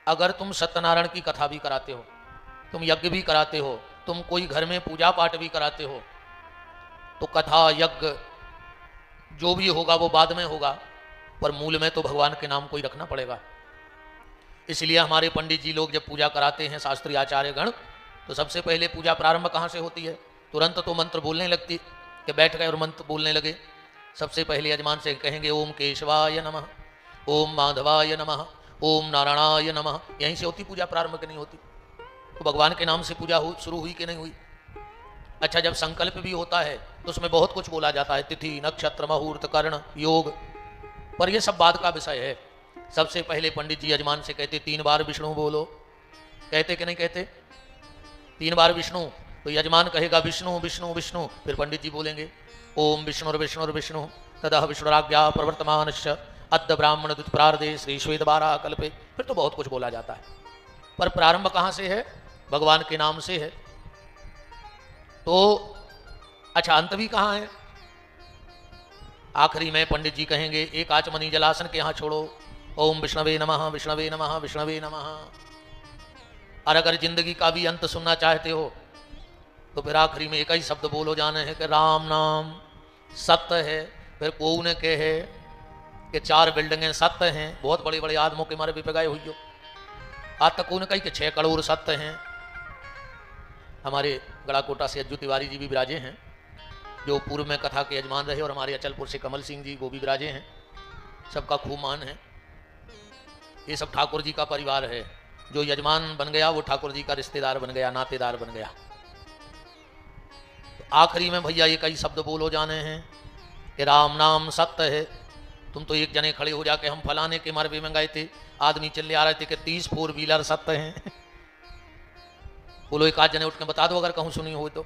अगर तुम सत्यनारायण की कथा भी कराते हो, तुम यज्ञ भी कराते हो, तुम कोई घर में पूजा पाठ भी कराते हो, तो कथा यज्ञ जो भी होगा वो बाद में होगा, पर मूल में तो भगवान के नाम को ही रखना पड़ेगा। इसलिए हमारे पंडित जी लोग जब पूजा कराते हैं, शास्त्रीय आचार्य गण, तो सबसे पहले पूजा प्रारंभ कहाँ से होती है? तुरंत तो मंत्र बोलने लगती कि बैठ गए और मंत्र बोलने लगे। सबसे पहले यजमान से कहेंगे ओम केशवाय नमः, ओम माधवाय नमः, ओम नारायणाय नमः। यहीं से होती पूजा प्रारंभ की, नहीं होती। तो भगवान के नाम से पूजा शुरू हुई कि नहीं हुई? अच्छा, जब संकल्प भी होता है तो उसमें बहुत कुछ बोला जाता है, तिथि नक्षत्र मुहूर्त कर्ण योग, पर यह सब बाद का विषय है। सबसे पहले पंडित जी यजमान से कहते 3 बार विष्णु बोलो। कहते कि नहीं कहते? 3 बार विष्णु। तो यजमान कहेगा विष्णु विष्णु विष्णु, फिर पंडित जी बोलेंगे ओम विष्णुर्विष्णुर्विष्णु तदह विष्णुराज्ञा प्रवर्तमानश्च अद्य ब्राह्मण दुष्प्रार्धे श्री श्वेतबारा कल्पे। फिर तो बहुत कुछ बोला जाता है, पर प्रारंभ कहाँ से है? भगवान के नाम से है। तो अच्छा, अंत भी कहाँ है? आखिरी में पंडित जी कहेंगे एक आचमनी जलासन के यहाँ छोड़ो, ओम विष्णवे नमः विष्णवे नमः विष्णवे नमः। और अगर जिंदगी का भी अंत सुनना चाहते हो तो फिर आखिरी में एक ही शब्द बोलो जाने है कि राम नाम सत्य है। फिर कौन के है कि 4 बिल्डिंगें सत्य हैं, बहुत बड़े बड़े आदमों के मारे भी पगाए हुई हो। आज तक कौन कही कि 6 करोड़ सत्य हैं। हमारे गड़ाकोटा से अज्जू तिवारी जी भी विराजे हैं, जो पूर्व में कथा के यजमान रहे, और हमारे अचलपुर से कमल सिंह जी वो भी विराजे हैं। सबका खूब मान है। ये सब ठाकुर जी का परिवार है। जो यजमान बन गया वो ठाकुर जी का रिश्तेदार बन गया, नातेदार बन गया। तो आखिरी में भैया एक ही शब्द बोलो जाने हैं कि राम नाम सत्य है। तुम तो एक जने खड़े हो जाके हम फलाने के मरबे में गए थे, आदमी चले आ रहे थे कि 30 4 व्हीलर सत्य हैं। बोलो एक आध जने उठ के बता दो अगर कहूँ सुनी हो तो।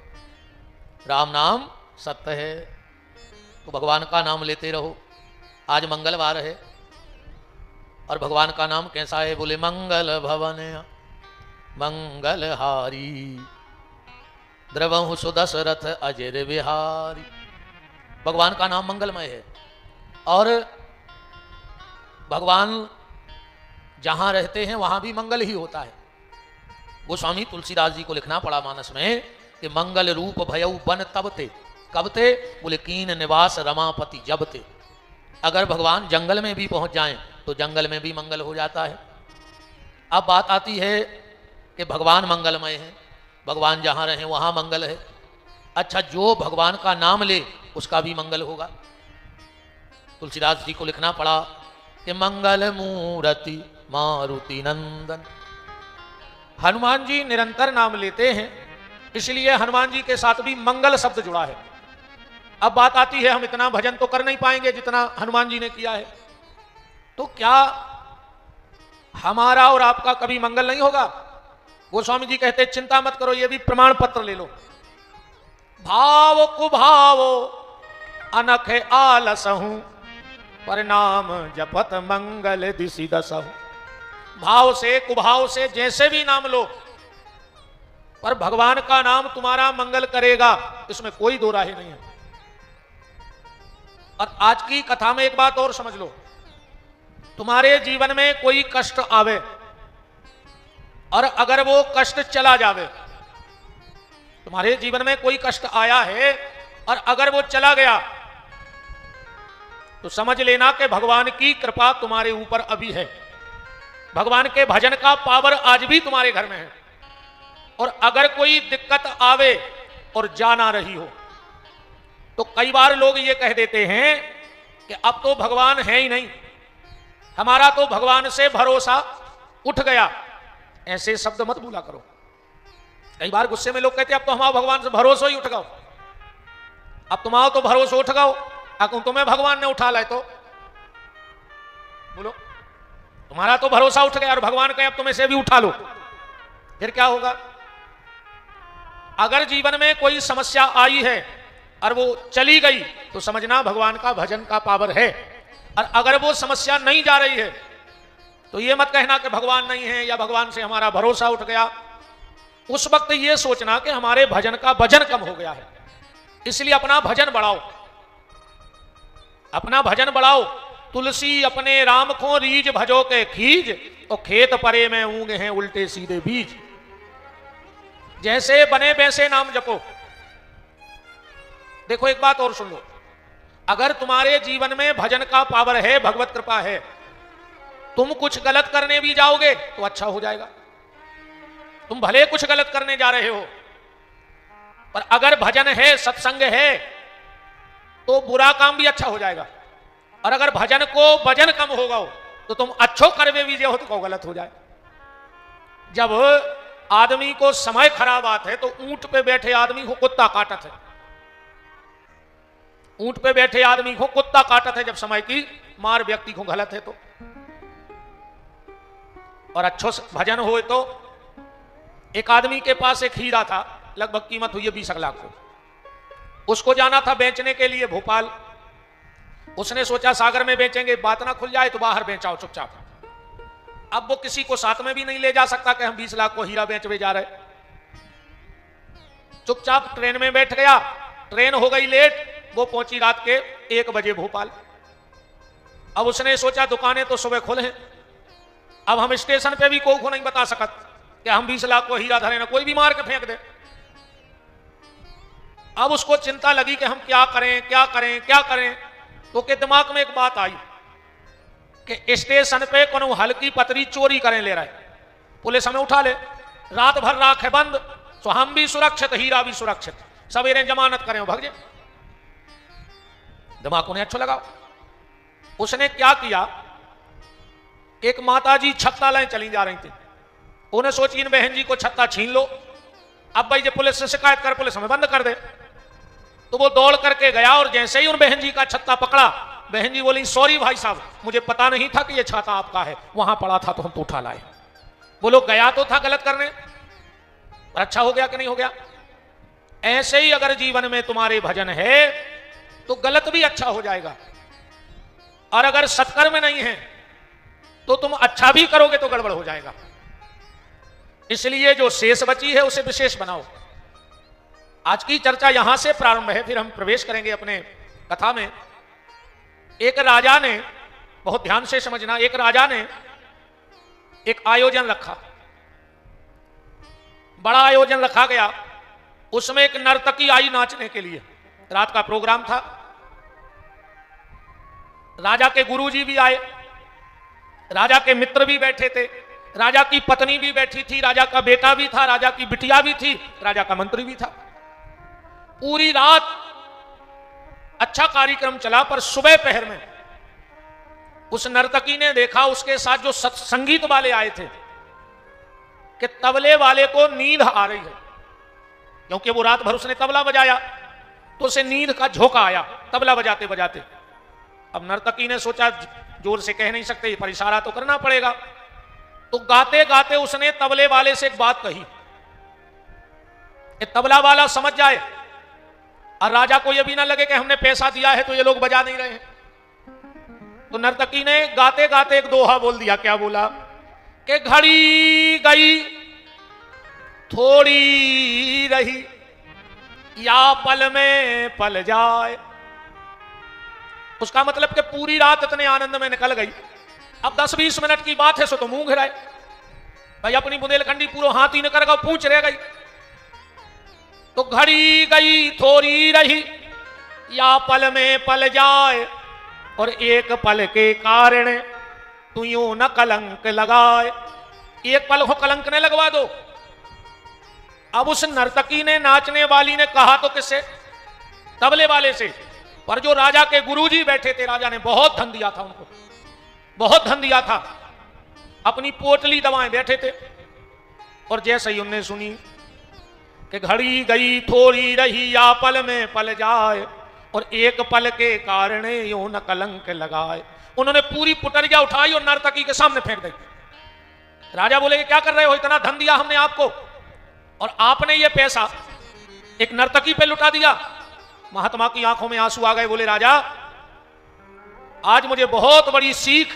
राम नाम सत्य है, तो भगवान का नाम लेते रहो। आज मंगलवार है और भगवान का नाम कैसा है? बोले मंगल भवन मंगलहारी द्रवहु सुदशरथ अजर विहारी। भगवान का नाम मंगलमय है, और भगवान जहां रहते हैं वहां भी मंगल ही होता है। गोस्वामी तुलसीदास जी को लिखना पड़ा मानस में कि मंगल रूप भयउ बन तब ते। कब ते? बोले कीन निवास रमापति जब ते। अगर भगवान जंगल में भी पहुंच जाएं तो जंगल में भी मंगल हो जाता है। अब बात आती है कि भगवान मंगलमय है, भगवान जहां रहे वहां मंगल है। अच्छा, जो भगवान का नाम ले उसका भी मंगल होगा। तुलसीदास जी को लिखना पड़ा कि मंगल मूर्ति मारुति नंदन। हनुमान जी निरंतर नाम लेते हैं, इसलिए हनुमान जी के साथ भी मंगल शब्द जुड़ा है। अब बात आती है, हम इतना भजन तो कर नहीं पाएंगे जितना हनुमान जी ने किया है, तो क्या हमारा और आपका कभी मंगल नहीं होगा? गोस्वामी जी कहते चिंता मत करो, ये भी प्रमाण पत्र ले लो। भाव कुभाव अनख आलसहु परिणाम जपत मंगल दिशि दसहु। भाव से कुभाव से जैसे भी नाम लो, पर भगवान का नाम तुम्हारा मंगल करेगा, इसमें कोई दो राय नहीं है। और आज की कथा में एक बात और समझ लो, तुम्हारे जीवन में कोई कष्ट आवे और अगर वो कष्ट चला जावे, तुम्हारे जीवन में कोई कष्ट आया है और अगर वो चला गया, तो समझ लेना कि भगवान की कृपा तुम्हारे ऊपर अभी है। भगवान के भजन का पावर आज भी तुम्हारे घर में है। और अगर कोई दिक्कत आवे और जा ना रही हो, तो कई बार लोग ये कह देते हैं कि अब तो भगवान है ही नहीं, हमारा तो भगवान से भरोसा उठ गया। ऐसे शब्द मत बोला करो। कई बार गुस्से में लोग कहते हैं अब तो हमारा भगवान से भरोसा ही उठ गया, अब तुम्हारा तो भरोसा उठ गया, अब तुम्हें भगवान ने उठा लाए तो बोलो तुम्हारा तो भरोसा उठ गया और भगवान कहे अब तुम इसे भी उठा लो, फिर क्या होगा? अगर जीवन में कोई समस्या आई है और वो चली गई तो समझना भगवान का भजन का पावर है। और अगर वो समस्या नहीं जा रही है तो ये मत कहना कि भगवान नहीं है या भगवान से हमारा भरोसा उठ गया। उस वक्त ये सोचना कि हमारे भजन का वजन कम हो गया है, इसलिए अपना भजन बढ़ाओ, अपना भजन बढ़ाओ। तुलसी अपने राम को रीज भजो के खीज, और खेत परे में ऊँग हैं उल्टे सीधे बीज। जैसे बने वैसे नाम जपो। देखो एक बात और सुन लो, अगर तुम्हारे जीवन में भजन का पावर है, भगवत कृपा है, तुम कुछ गलत करने भी जाओगे तो अच्छा हो जाएगा। तुम भले कुछ गलत करने जा रहे हो, पर अगर भजन है, सत्संग है, तो बुरा काम भी अच्छा हो जाएगा। और अगर भजन को वजन कम होगा तो तुम अच्छो करवे भी जो हो तो गलत हो जाए। जब आदमी को समय खराब आत है तो ऊंट पे बैठे आदमी को कुत्ता काटत है। ऊंट पे बैठे आदमी को कुत्ता काटत है जब समय की मार व्यक्ति को गलत है तो। और अच्छो भजन हो तो एक आदमी के पास एक हीरा था, लगभग कीमत हुई है 20 लाख को। उसको जाना था बेचने के लिए भोपाल। उसने सोचा सागर में बेचेंगे, बात ना खुल जाए तो बाहर बेचाओ चुपचाप। अब वो किसी को साथ में भी नहीं ले जा सकता कि हम 20 लाख को हीरा बेचने जा रहे। चुपचाप ट्रेन में बैठ गया। ट्रेन हो गई लेट, वो पहुंची रात के 1 बजे भोपाल। अब उसने सोचा दुकानें तो सुबह खुले हैं, अब हम स्टेशन पे भी कोई को नहीं बता सकत कि हम 20 लाख को हीरा धरे ना, कोई भी मार के फेंक दे। अब उसको चिंता लगी कि हम क्या करें क्या करें क्या करें। तो के दिमाग में एक बात आई कि स्टेशन पे कोनो हल्की पतरी चोरी करें ले रहा है, पुलिस हमें उठा ले, रात भर राख है बंद, तो हम भी सुरक्षित, हीरा भी सुरक्षित, सवेरे जमानत करें भाग जाए। दिमाग उन्हें अच्छा लगा। उसने क्या किया, एक माताजी छत्ता लाइन चली जा रही थी। उन्हें सोची इन बहन जी को छत्ता छीन लो, अब भाई जो पुलिस से शिकायत कर पुलिस हमें बंद कर दे। तो वो दौड़ करके गया और जैसे ही उन बहन जी का छत्ता पकड़ा, बहन जी बोली सॉरी भाई साहब, मुझे पता नहीं था कि ये छाता आपका है, वहां पड़ा था तो हम तो उठा लाए। बोलो गया तो था गलत करने, पर अच्छा हो गया कि नहीं हो गया। ऐसे ही अगर जीवन में तुम्हारे भजन है तो गलत भी अच्छा हो जाएगा, और अगर सत्कर्म नहीं है तो तुम अच्छा भी करोगे तो गड़बड़ हो जाएगा। इसलिए जो शेष बची है उसे विशेष बनाओ। आज की चर्चा यहां से प्रारंभ है, फिर हम प्रवेश करेंगे अपने कथा में। एक राजा ने, बहुत ध्यान से समझना, एक राजा ने एक आयोजन रखा, बड़ा आयोजन रखा गया। उसमें एक नर्तकी आई नाचने के लिए, रात का प्रोग्राम था। राजा के गुरुजी भी आए, राजा के मित्र भी बैठे थे, राजा की पत्नी भी बैठी थी, राजा का बेटा भी था, राजा की बिटिया भी थी, राजा का मंत्री भी था। पूरी रात अच्छा कार्यक्रम चला, पर सुबह पहर में उस नर्तकी ने देखा उसके साथ जो संगीत वाले आए थे कि तबले वाले को नींद आ रही है, क्योंकि वो रात भर उसने तबला बजाया तो उसे नींद का झोंका आया तबला बजाते बजाते। अब नर्तकी ने सोचा जोर से कह नहीं सकते, पर इशारा तो करना पड़ेगा। तो गाते गाते उसने तबले वाले से एक बात कही कि तबला वाला समझ जाए और राजा को यह भी ना लगे कि हमने पैसा दिया है तो ये लोग बजा नहीं रहे हैं। तो नर्तकी ने गाते गाते एक दोहा बोल दिया। क्या बोला कि घड़ी गई थोड़ी रही, या पल में पल जाए। उसका मतलब कि पूरी रात इतने आनंद में निकल गई, अब 10-20 मिनट की बात है सो तो मुंह घिराए भाई, अपनी बुंदेलखंडी पूरा हाथ ही न कर गया, पूंछ रह गई। तो घड़ी गई थोड़ी रही, या पल में पल जाए, और एक पल के कारण तू यूं न कलंक लगाए। एक पल को कलंक न लगवा दो। अब उस नर्तकी ने, नाचने वाली ने कहा तो किससे? तबले वाले से। पर जो राजा के गुरुजी बैठे थे, राजा ने बहुत धन दिया था उनको, बहुत धन दिया था, अपनी पोटली दवाएं बैठे थे। और जैसे ही उन्हें सुनी कि घड़ी गई थोड़ी रही, या पल में पल जाए, और एक पल के कारण यूं न कलंक लगाए, उन्होंने पूरी पुटरिया उठाई और नर्तकी के सामने फेंक दी। राजा बोले कि क्या कर रहे हो, इतना धन दिया हमने आपको और आपने ये पैसा एक नर्तकी पे लुटा दिया। महात्मा की आंखों में आंसू आ गए। बोले राजा, आज मुझे बहुत बड़ी सीख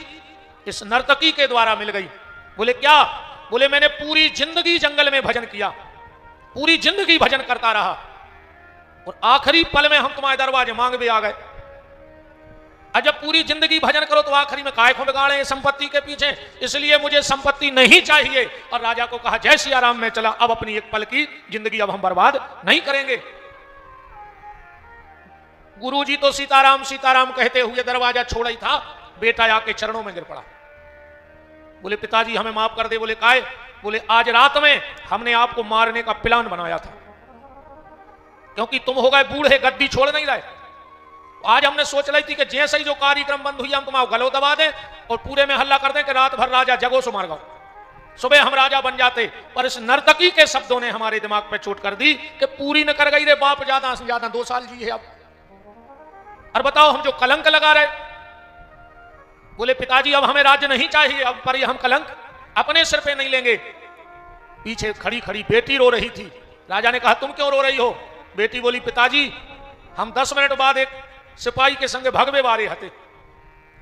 इस नर्तकी के द्वारा मिल गई। बोले क्या? बोले मैंने पूरी जिंदगी जंगल में भजन किया, पूरी जिंदगी भजन करता रहा, और आखिरी पल में हम तुम्हारे दरवाजे मांग भी आ गए। और जब पूरी जिंदगी भजन करो तो आखिरी में काय को बिगाड़े संपत्ति के पीछे, इसलिए मुझे संपत्ति नहीं चाहिए। और राजा को कहा जय सिया राम में चला, अब अपनी एक पल की जिंदगी अब हम बर्बाद नहीं करेंगे। गुरुजी तो सीताराम सीताराम कहते हुए दरवाजा छोड़ा ही था, बेटा आके चरणों में गिर पड़ा। बोले पिताजी हमें माफ कर दे। बोले काय? बोले आज रात में हमने आपको मारने का प्लान बनाया था, क्योंकि तुम हो गए बूढ़े, गद्दी छोड़ नहीं रहे। आज हमने सोच रही थी कि जैसे ही जो कार्यक्रम बंद हुई हम तुम्हारा गलो दबा दें और पूरे में हल्ला कर दें कि रात भर राजा जगो सो मार गो, सुबह हम राजा बन जाते। पर इस नर्तकी के शब्दों ने हमारे दिमाग पे चोट कर दी कि पूरी न कर गई रे बाप, ज्यादा से ज्यादा 2 साल जी है अब, और बताओ हम जो कलंक लगा रहे। बोले पिताजी अब हमें राज्य नहीं चाहिए, अब पर हम कलंक अपने सिर पे नहीं लेंगे। पीछे खड़ी खड़ी बेटी रो रही थी। राजा ने कहा तुम क्यों रो रही हो? बेटी बोली पिताजी हम 10 मिनट बाद एक सिपाही के संग भगवे वारे हते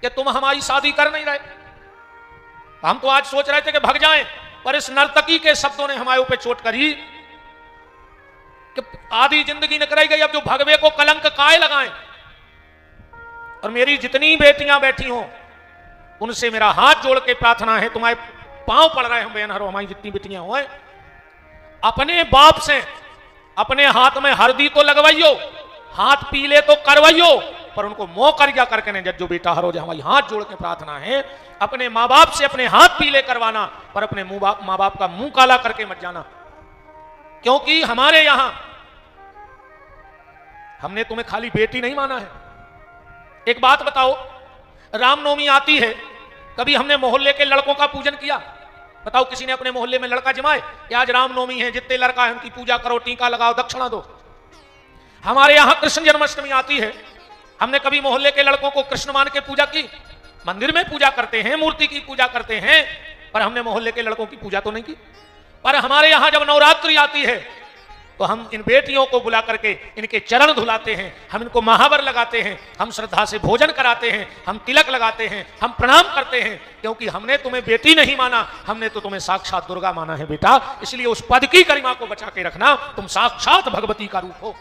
कि तुम हमारी शादी कर नहीं रहे। हम तो आज सोच रहे थे कि भग जाएं, पर इस नर्तकी के शब्दों ने हमारे ऊपर चोट करी कि आधी जिंदगी निकल गई, अब जो भगवे को कलंक काय लगाएं। और मेरी जितनी बेटियां बैठी हों उनसे मेरा हाथ जोड़ के प्रार्थना है, तुम्हारे पांव पड़ रहे हैं बहनों, हमारी जितनी बेटियां हो, अपने बाप से अपने हाथ में हल्दी तो लगवाइयो, हाथ पीले तो करवाइयो, पर उनको मोह करिया करके नहीं। जब जो बेटा हरो जो हमारी हाथ जोड़ के प्रार्थना है, अपने माँ बाप से अपने हाथ पीले करवाना, पर अपने माँ बाप का मुंह काला करके मत जाना। क्योंकि हमारे यहां हमने तुम्हें खाली बेटी नहीं माना है। एक बात बताओ, रामनवमी आती है, कभी हमने मोहल्ले के लड़कों का पूजन किया? बताओ किसी ने अपने मोहल्ले में लड़का जमाए कि आज रामनवमी है, जितने लड़का है उनकी पूजा करो, टीका लगाओ, दक्षिणा दो। हमारे यहां कृष्ण जन्माष्टमी आती है, हमने कभी मोहल्ले के लड़कों को कृष्ण मान के पूजा की? मंदिर में पूजा करते हैं, मूर्ति की पूजा करते हैं, पर हमने मोहल्ले के लड़कों की पूजा तो नहीं की। पर हमारे यहां जब नवरात्रि आती है तो हम इन बेटियों को बुला करके इनके चरण धुलाते हैं, हम इनको महावर लगाते हैं, हम श्रद्धा से भोजन कराते हैं, हम तिलक लगाते हैं, हम प्रणाम करते हैं। क्योंकि हमने तुम्हें बेटी नहीं माना, हमने तो तुम्हें साक्षात दुर्गा माना है बेटा। इसलिए उस पद की गरिमा को बचा के रखना। तुम साक्षात भगवती का रूप हो,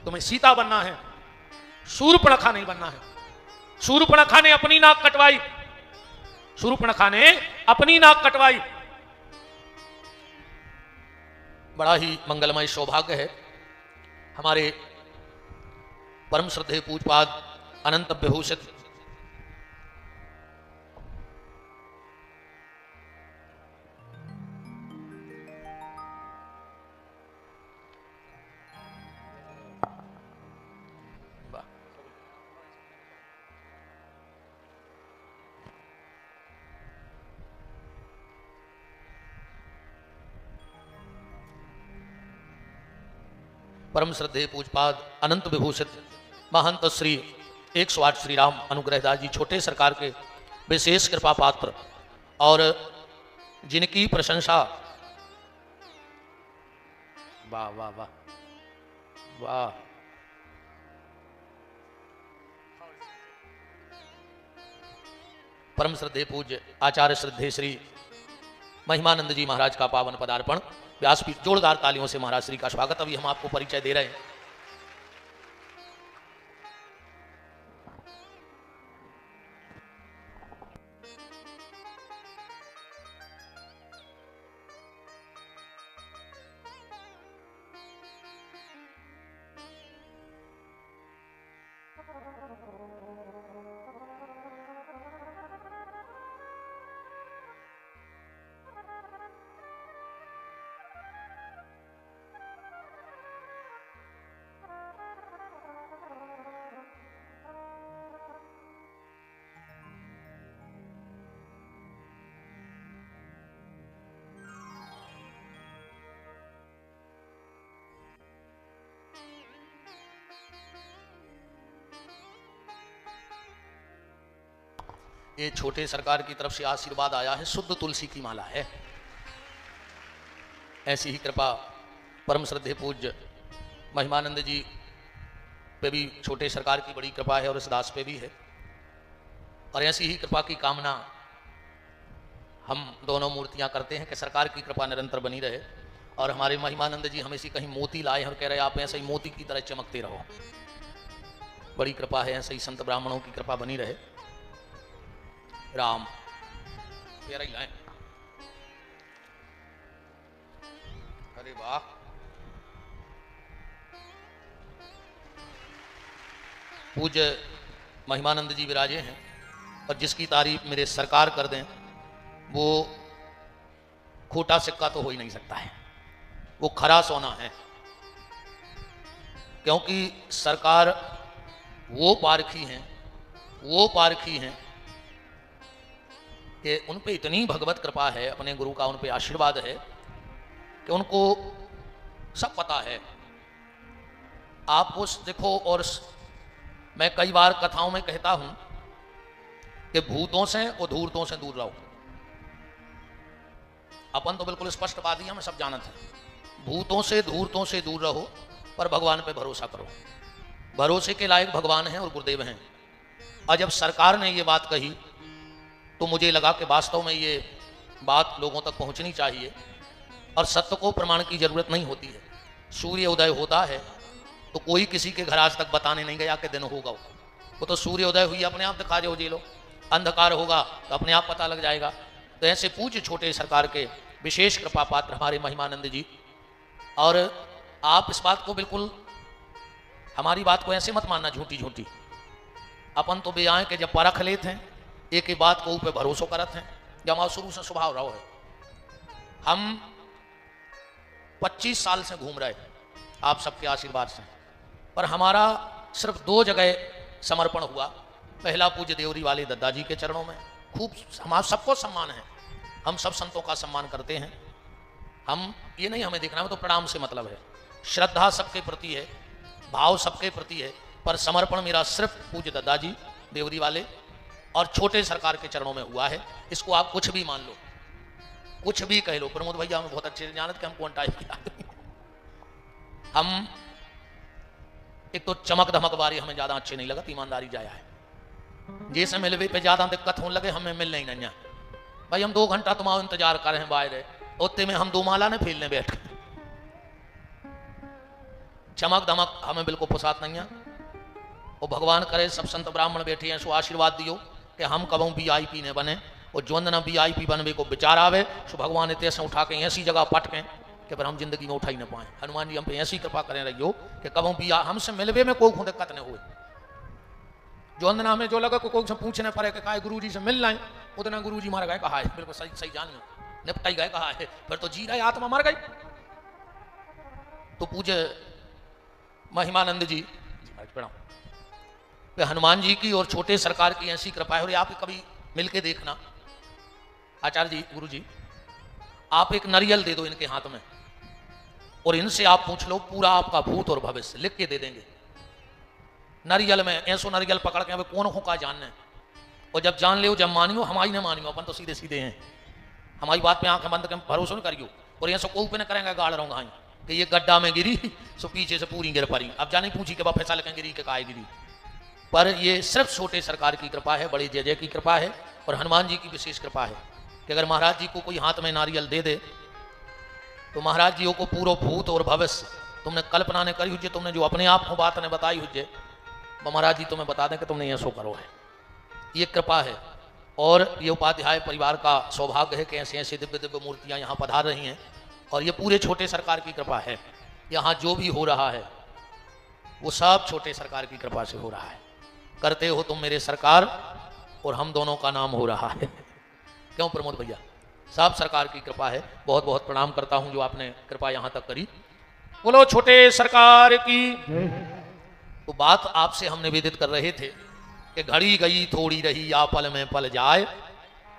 तुम्हें सीता बनना है, शूर्पणखा नहीं बनना है। शूर्पणखा ने अपनी नाक कटवाई, शूर्पणखा ने अपनी नाक कटवाई। बड़ा ही मंगलमय सौभाग्य है, हमारे परम श्रद्धेय पूजपाद अनंत विभूषित परम श्रद्धेय पूजपाद अनंत विभूषित महंत श्री 108 श्री राम अनुग्रहदास जी छोटे सरकार के विशेष कृपा पात्र और जिनकी प्रशंसा वाह वाह वाह वाह परम श्रद्धेय पूज्य आचार्य श्रद्धेय श्री महिमानंद जी महाराज का पावन पदार्पण। व्यासपीठ जोरदार तालियों से महाराज श्री का स्वागत। अभी हम आपको परिचय दे रहे हैं। ये छोटे सरकार की तरफ से आशीर्वाद आया है, शुद्ध तुलसी की माला है। ऐसी ही कृपा परम श्रद्धेय पूज्य महिमानंद जी पे भी छोटे सरकार की बड़ी कृपा है और इस दास पे भी है। और ऐसी ही कृपा की कामना हम दोनों मूर्तियां करते हैं कि सरकार की कृपा निरंतर बनी रहे। और हमारे महिमानंद जी हमें से कहीं मोती लाए और कह रहे आप ऐसे ही मोती की तरह चमकते रहो। बड़ी कृपा है, ऐसे ही संत ब्राह्मणों की कृपा बनी रहे। राम प्यारा ही लाए। अरे वाह, पूज्य महिमानंद जी विराजे हैं और जिसकी तारीफ मेरे सरकार कर दें वो खोटा सिक्का तो हो ही नहीं सकता है, वो खरा सोना है। क्योंकि सरकार वो पारखी हैं कि उन पे इतनी भगवत कृपा है, अपने गुरु का उन पे आशीर्वाद है कि उनको सब पता है। आप उस देखो, और मैं कई बार कथाओं में कहता हूं कि भूतों से और धूर्तों से दूर रहो। अपन तो बिल्कुल स्पष्टवादी हैं, हम सब जानते हैं। भूतों से धूर्तों से दूर रहो, पर भगवान पे भरोसा करो। भरोसे के लायक भगवान हैं और गुरुदेव हैं। और जब सरकार ने ये बात कही तो मुझे लगा कि वास्तव में ये बात लोगों तक पहुंचनी चाहिए और सत्य को प्रमाण की जरूरत नहीं होती है। सूर्य उदय होता है तो कोई किसी के घर आज तक बताने नहीं गया कि दिन होगा, वो तो सूर्य उदय हुई अपने आप दिखा जाओ जी लो। अंधकार होगा तो अपने आप पता लग जाएगा। तो ऐसे पूज्य छोटे सरकार के विशेष कृपा पात्र हमारे महिमानंद जी। और आप इस बात को बिल्कुल, हमारी बात को ऐसे मत मानना झूठी झूठी। अपन तो बे आए कि जब परख लेते हैं एक ही बात को ऊपर भरोसा करते हैं, जब हमारा शुरू से स्वभाव रहो है। हम 25 साल से घूम रहे आप सबके आशीर्वाद से, पर हमारा सिर्फ 2 जगह समर्पण हुआ। पहला पूज्य देवरी वाले दद्दा जी के चरणों में, खूब हमारा सबको सम्मान है, हम सब संतों का सम्मान करते हैं। हम ये नहीं हमें देखना है, तो प्रणाम से मतलब है, श्रद्धा सबके प्रति है, भाव सबके प्रति है, पर समर्पण मेरा सिर्फ पूज्य दद्दा जी देवरी वाले और छोटे सरकार के चरणों में हुआ है। इसको आप कुछ भी मान लो, कुछ भी कह लो। प्रमोद भैया हमें बहुत अच्छे से जानते कि हम कौन टाइप के आदमी। हम एक तो चमक धमक वारी हमें ज्यादा अच्छे नहीं लगा, ईमानदारी जाया है। जैसे मिलवे पे ज्यादा दिक्कत होने लगे, हमें मिल नहीं नैया भाई। हम 2 घंटा तुम्हारा इंतजार कर रहे हैं बाहर, उतने में हम 2 माला ने फैलने बैठ गए। चमक धमक हमें बिल्कुल पुसात नहीं है। और भगवान करे सब संत ब्राह्मण बैठे हैं, सो आशीर्वाद दियो कि हम कबों VIP ने बने, और जो ना VIP बनवे को विचार आवे सो भगवान इतने से उठा के ऐसी जगह पटकें कि फिर हम जिंदगी में उठा ही ना पाए। हनुमान जी हम पे ऐसी कृपा करें रहियो कि कबों भी हमसे मिलवे में कोई दिक्कत नहीं हुई। जो अंदना में जो लगा कोई से पूछने पड़े कि कहा गुरु जी से मिल रहे, उतना गुरु जी मारा गए कहा है, बिल्कुल सही सही जानियो, निपटाई गए कहा है, फिर तो जी रहे आत्मा मर गई। तो पूज्य महिमानंद जी प्रणाम, हनुमान जी की और छोटे सरकार की ऐसी कृपा है। और आप कभी मिलके देखना, आचार्य जी गुरु जी आप एक नारियल दे दो इनके हाथ में और इनसे आप पूछ लो पूरा आपका भूत और भविष्य लिख के दे देंगे। नारियल में ऐसो नारियल पकड़ के कौन हो का जानना है, और जब जान ले जब मानियो, हमारी ना मानियो, अपन तो सीधे सीधे हैं, हमारी बात पे आंखें बंद कर भरोसा नहीं करियो। और ऐसा कोई पे न करेंगे गाड़ रहूंगा कि ये गड्ढा में गिरी सो पीछे से पूरी गिर पड़ी। अब जाने पूछी के बाद फैसला लेकर गिरी के काहे गिरी। पर ये सिर्फ छोटे सरकार की कृपा है, बड़ी जय जय की कृपा है और हनुमान जी की विशेष कृपा है कि अगर महाराज जी को कोई हाथ में नारियल दे दे तो महाराज जी को पूरा भूत और भविष्य तुमने कल्पना ने करी हुई, तुमने जो अपने आप को बात ने बताई हुई, महाराज जी तुम्हें बता दें कि तुमने ये सो करो है। ये कृपा है और ये उपाध्याय परिवार का सौभाग्य है कि ऐसे ऐसे दिव्य दिव्य मूर्तियाँ यहाँ पधार रही हैं और ये पूरे छोटे सरकार की कृपा है। यहाँ जो भी हो रहा है वो सब छोटे सरकार की कृपा से हो रहा है। करते हो तुम मेरे सरकार और हम दोनों का नाम हो रहा है। क्यों प्रमोद भैया, सब सरकार की कृपा है। बहुत बहुत प्रणाम करता हूं जो आपने कृपा यहाँ तक करी। बोलो छोटे सरकार की। तो बात आपसे हम निवेदित कर रहे थे कि घड़ी गई थोड़ी रही या पल में पल जाए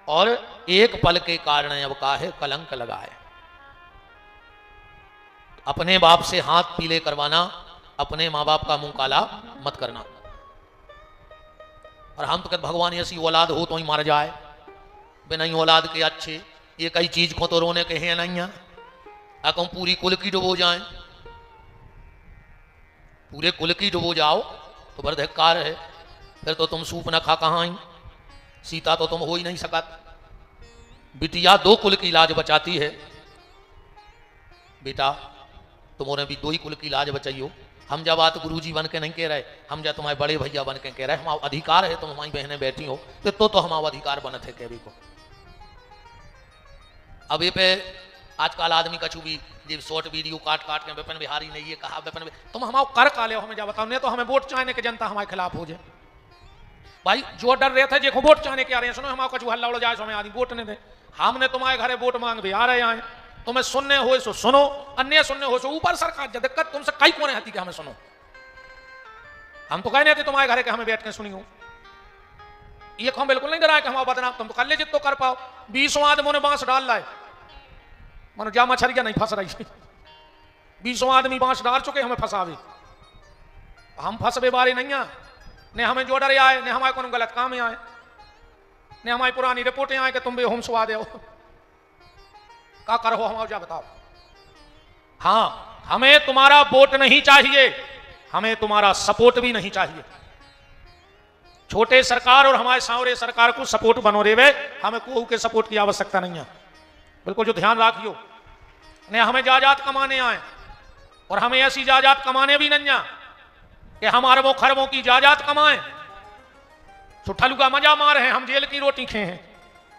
और एक पल के कारण अब काहे कलंक लगाए। अपने बाप से हाथ पीले करवाना, अपने माँ बाप का मुंह काला मत करना। और हम तो कहते भगवान ऐसी औलाद हो तो ही मर जाए, बिना ही औलाद के अच्छे ये कई चीज को तो रोने के हैं नहीं। अकम पूरी कुल की डुबो जाए, पूरे कुल की डुबो जाओ तो बड़ धिक्कार है। फिर तो तुम सूप न खा कहाँ आई, सीता तो तुम हो ही नहीं सकत। बिटिया 2 कुल की लाज बचाती है, बेटा तुमने भी 2 ही कुल की लाज बचाइयो। हम जब बात गुरु जी बन के नहीं कह रहे, हम जब तुम्हारे बड़े भैया बन के कह रहे, हमारा अधिकार है, तुम हमारी बहनें बैठी हो तो हमारा अधिकार बनत है कभी को। अब ये पे आजकल आदमी कछु भी जब शॉर्ट वीडियो काट काट के विपिन बिहारी ने ये कहा, विपिन तुम हमारा कर काले हो, हमें जा बताओ, नहीं तो हमें वोट चाहने के जनता हमारे खिलाफ हो जाए। भाई जो डर रहे थे देखो वोट चाहने के आ रहे हैं, सुनो हमारा कछु हल्ला उड़ जाए सो हमें आदमी वोट नहीं दे। हमने तुम्हारे घरे वोट मांग भी आ रहे हैं, तुम्हें सुनने हो सो सुनो, अन्य सुनने हो सो ऊपर सरकार दिक्कत तुमसे कई कोने हती कि हमें सुनो। हम तो कहने थे तुम्हारे घरे के हमें बैठ के सुनी हो, ये हम बिल्कुल नहीं डराए कि हमारा बदनाम, तुम तो कर ले जित तो कर पाओ। 20 आदमियों ने बांस डाल लाए, मानो जा मछलियां नहीं फंस रही, 20 आदमी बांस डाल चुके हमें फंसावे, हम फंसवे बारे नहीं है, ने हमें जो डरे आए, ने हमारे को गलत काम आए, ने हमारी पुरानी रिपोर्टें आए कि तुम भी होम सुवा दे का कर हो, हम जा बताओ। हाँ हमें तुम्हारा वोट नहीं चाहिए, हमें तुम्हारा सपोर्ट भी नहीं चाहिए। छोटे सरकार और हमारे सांवरे सरकार को सपोर्ट बनो रेवे, हमें कोई के सपोर्ट की आवश्यकता नहीं है, बिल्कुल जो ध्यान रखियो। ने हमें जायदाद कमाने आए और हमें ऐसी जायदाद कमाने भी नहीं है कि हम अरबों खरबों की जायदाद कमाएं, सुठलू का मजा मार हैं, हम जेल की रोटी खे हैं,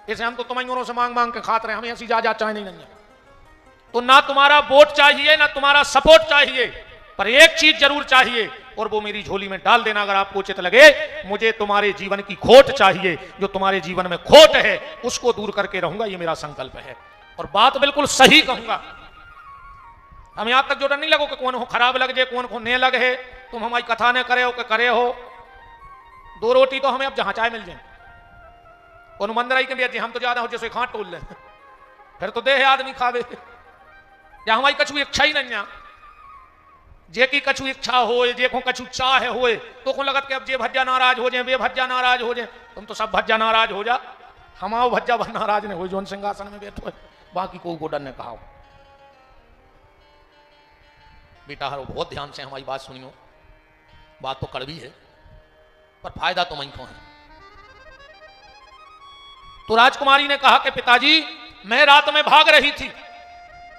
इसे हम तो तुम्हारे से मांग मांग के खाते रहे, हमें ऐसी जायदाद चाहिए नहीं है। तो ना तुम्हारा वोट चाहिए ना तुम्हारा सपोर्ट चाहिए, पर एक चीज जरूर चाहिए और वो मेरी झोली में डाल देना अगर आपको उचित लगे, मुझे तुम्हारे जीवन की खोट चाहिए, जो तुम्हारे जीवन में खोट है उसको दूर करके रहूंगा, ये मेरा संकल्प है। और बात बिल्कुल सही कहूंगा, हम यहां तक जो डर नहीं लगो कि कौन हो खराब लग जाए, कौन को नहीं लगे, तुम हमारी कथा ने करे हो कि करे हो, 2 रोटी तो हमें अब जहां चाय मिल जाए, कौन मंदिर आई के हम तो ज्यादा हो जैसे खाट टोल ले, फिर तो देह आदमी खावे, या हमारी कछु इच्छा ही नहीं, जे की कछु इच्छा हो, जे को कछु चाह होए, तो को लगत के अब जे भज्जा नाराज हो जाए, वे भज्जा नाराज हो जाए, तुम तो सब भज्जा नाराज हो जा, हमाओ भज्जा नाराज ने हो जो सिंहासन में बैठो, बाकी को गोडन ने कहा। बेटा हरो बहुत ध्यान से हमारी बात सुनियो, बात तो कड़वी है पर फायदा तो को है। तो राजकुमारी ने कहा कि पिताजी मैं रात में भाग रही थी,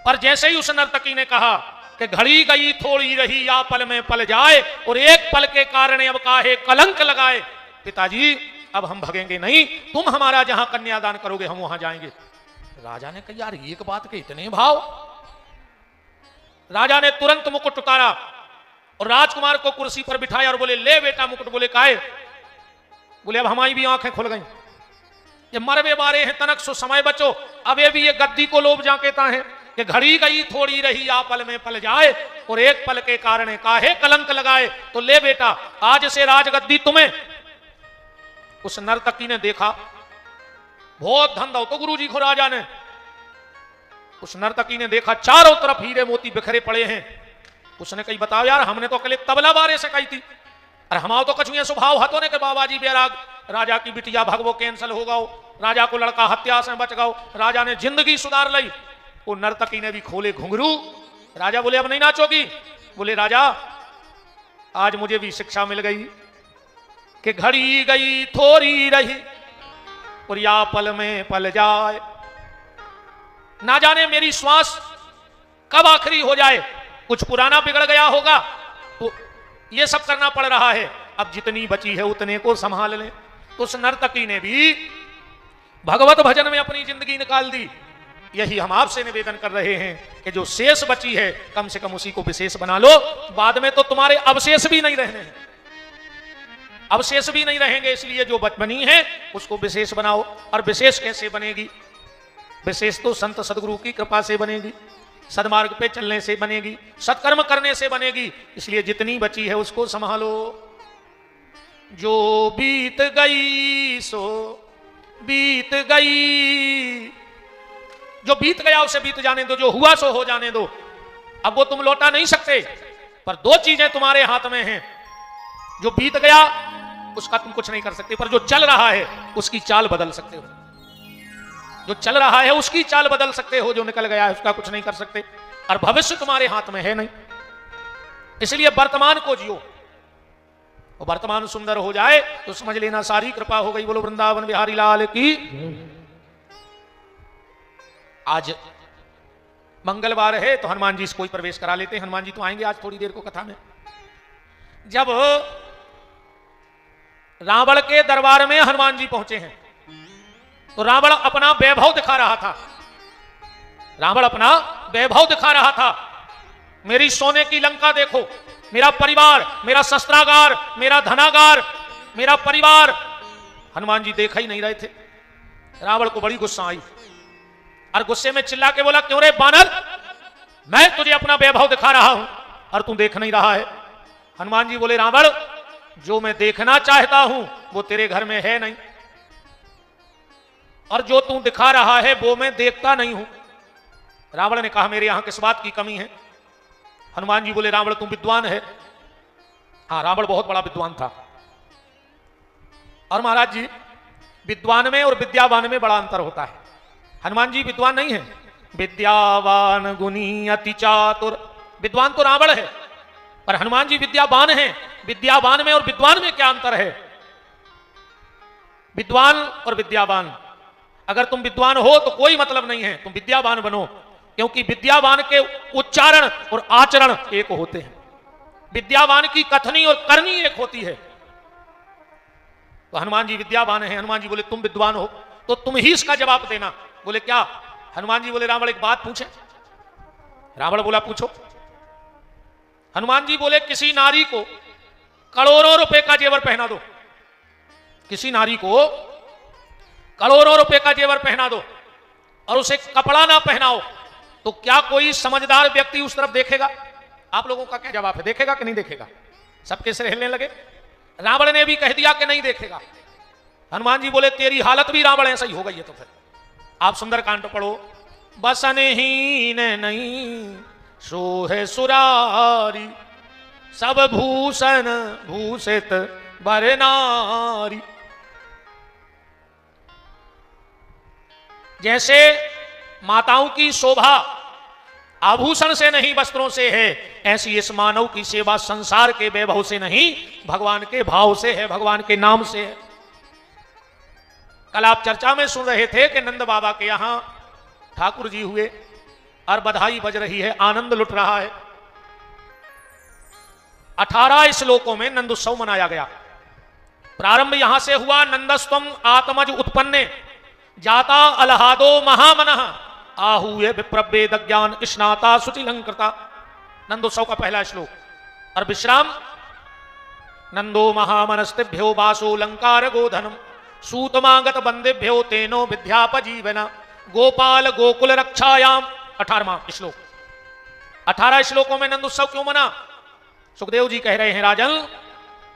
पर जैसे ही उस नर्तकी ने कहा कि घड़ी गई थोड़ी रही या पल में पल जाए, और एक पल के कारण अब काहे कलंक लगाए, पिताजी अब हम भगेंगे नहीं, तुम हमारा जहां कन्यादान करोगे हम वहां जाएंगे। राजा ने कहा यार एक बात के इतने भाव। राजा ने तुरंत मुकुट उतारा और राजकुमार को कुर्सी पर बिठाया और बोले ले बेटा मुकुट। बोले काहे? बोले अब हमारी भी आंखें खुल गई, ये मरवे बारे हैं तनक सो समय बचो, अब ये भी ये गद्दी को लोभ जाकेता है कि घड़ी गई थोड़ी रही या पल में पल जाए, और एक पल के कारण काहे कलंक लगाए, तो ले बेटा आज से राजगद्दी तुम्हें। उस नर्तकी ने देखा बहुत धन दो तो गुरुजी को राजा ने, उस नर्तकी ने देखा चारों तरफ हीरे मोती बिखरे पड़े हैं। उसने कही बताओ यार हमने तो अकेले तबला बारे से कही थी, अरे हमारा तो कछु स्वभाव हतो ने के बाबा जी बैराग, राजा की बिटिया भगवो कैंसल हो गओ, राजा को लड़का हत्या से बच गओ, राजा ने जिंदगी सुधार ली। वो नर्तकी ने भी खोले घुंघरू। राजा बोले अब नहीं नाचोगी? बोले राजा आज मुझे भी शिक्षा मिल गई कि घड़ी गई थोड़ी रही और या पल में पल जाए, ना जाने मेरी श्वास कब आखिरी हो जाए, कुछ पुराना बिगड़ गया होगा तो ये सब करना पड़ रहा है, अब जितनी बची है उतने को संभाल लें। तो उस नर्तकी ने भी भगवत भजन में अपनी जिंदगी निकाल दी। यही हम आपसे निवेदन कर रहे हैं कि जो शेष बची है कम से कम उसी को विशेष बना लो, बाद में तो तुम्हारे अवशेष भी नहीं रहने हैं, अवशेष भी नहीं रहेंगे, इसलिए जो बनी है उसको विशेष बनाओ। और विशेष कैसे बनेगी? विशेष तो संत सदगुरु की कृपा से बनेगी, सदमार्ग पे चलने से बनेगी, सत्कर्म करने से बनेगी। इसलिए जितनी बची है उसको संभालो। जो बीत गई सो बीत गई, जो बीत गया उसे बीत जाने दो, जो हुआ सो हो जाने दो। अब वो तुम लौटा नहीं सकते, पर 2 चीजें तुम्हारे हाथ में हैं। जो बीत गया उसका तुम कुछ नहीं कर सकते, पर जो चल रहा है उसकी चाल बदल सकते हो। जो चल रहा है उसकी चाल बदल सकते हो, जो निकल गया है उसका कुछ नहीं कर सकते। और भविष्य तुम्हारे हाथ में है नहीं, इसलिए वर्तमान को जियो। और वर्तमान सुंदर हो जाए तो समझ लेना सारी कृपा हो गई। बोलो वृंदावन बिहारी लाल की। आज मंगलवार है तो हनुमान जी से कोई प्रवेश करा लेते हैं। हनुमान जी तो आएंगे आज थोड़ी देर को कथा में। जब रावण के दरबार में हनुमान जी पहुंचे हैं तो रावण अपना वैभव दिखा रहा था। रावण अपना वैभव दिखा रहा था। मेरी सोने की लंका देखो, मेरा परिवार, मेरा शस्त्रागार, मेरा धनागार, मेरा परिवार। हनुमान जी देखा ही नहीं रहे थे। रावण को बड़ी गुस्सा आई और गुस्से में चिल्ला के बोला, क्यों रे बानर, मैं तुझे अपना वैभव दिखा रहा हूं और तू देख नहीं रहा है। हनुमान जी बोले, रावण, जो मैं देखना चाहता हूं वो तेरे घर में है नहीं, और जो तू दिखा रहा है वो मैं देखता नहीं हूं। रावण ने कहा, मेरे यहां किस बात की कमी है? हनुमान जी बोले, रावण तू विद्वान है। हाँ, रावण बहुत बड़ा विद्वान था। और महाराज जी, विद्वान में और विद्यावान में बड़ा अंतर होता है। हनुमान जी विद्वान नहीं है। विद्यावान गुणी अति चातुर, विद्वान तो रावण है, पर हनुमान जी विद्यावान हैं। विद्यावान में और विद्वान में क्या अंतर है? विद्वान और विद्यावान, अगर तुम विद्वान हो तो कोई मतलब नहीं है, तुम विद्यावान बनो, क्योंकि विद्यावान के उच्चारण और आचरण एक होते हैं। विद्यावान की कथनी और करनी एक होती है। तो हनुमान जी विद्यावान हैं। हनुमान जी बोले, तुम विद्वान हो तो तुम ही इसका जवाब देना। बोले, क्या? हनुमान जी बोले, रावण एक बात पूछे। रावण बोला, पूछो। हनुमान जी बोले, किसी नारी को करोड़ों रुपए का जेवर पहना दो, किसी नारी को करोड़ों रुपए का जेवर पहना दो और उसे कपड़ा ना पहनाओ, तो क्या कोई समझदार व्यक्ति उस तरफ देखेगा? आप लोगों का क्या जवाब है? देखेगा कि नहीं देखेगा? सबके सिर हिलने लगे। रावण ने भी कह दिया कि नहीं देखेगा। हनुमान जी बोले, तेरी हालत भी रावण ऐसा ही हो गई है। तो फिर आप सुंदरकांड पढ़ो। बसनहीन नहीं सोहे सुरारी, सब भूषण भूषित बर नारी। जैसे माताओं की शोभा आभूषण से नहीं वस्त्रों से है, ऐसी इस मानव की सेवा संसार के वैभव से नहीं, भगवान के भाव से है, भगवान के नाम से है। कल आप चर्चा में सुन रहे थे कि नंद बाबा के यहां ठाकुर जी हुए और बधाई बज रही है, आनंद लुट रहा है। 18 श्लोकों में नंद उत्सव मनाया गया। प्रारंभ यहां से हुआ, नंदस्तम आत्मज उत्पन्ने जाता अलहादो महामनः आहूय विप्रवेद ज्ञान स्नाता शुचिलंकृता। नंदोत्सव का पहला श्लोक। और विश्राम, नंदो महामनस्तिभ्यो वासो लंकार गोधनम सूतमागत बंदेभ्यो तेनो विद्यापजीवना गोपाल गोकुल रक्षायाम। 18वां श्लोक। 18 श्लोकों में नंदोत्सव क्यों मना? सुखदेव जी कह रहे हैं, राजन,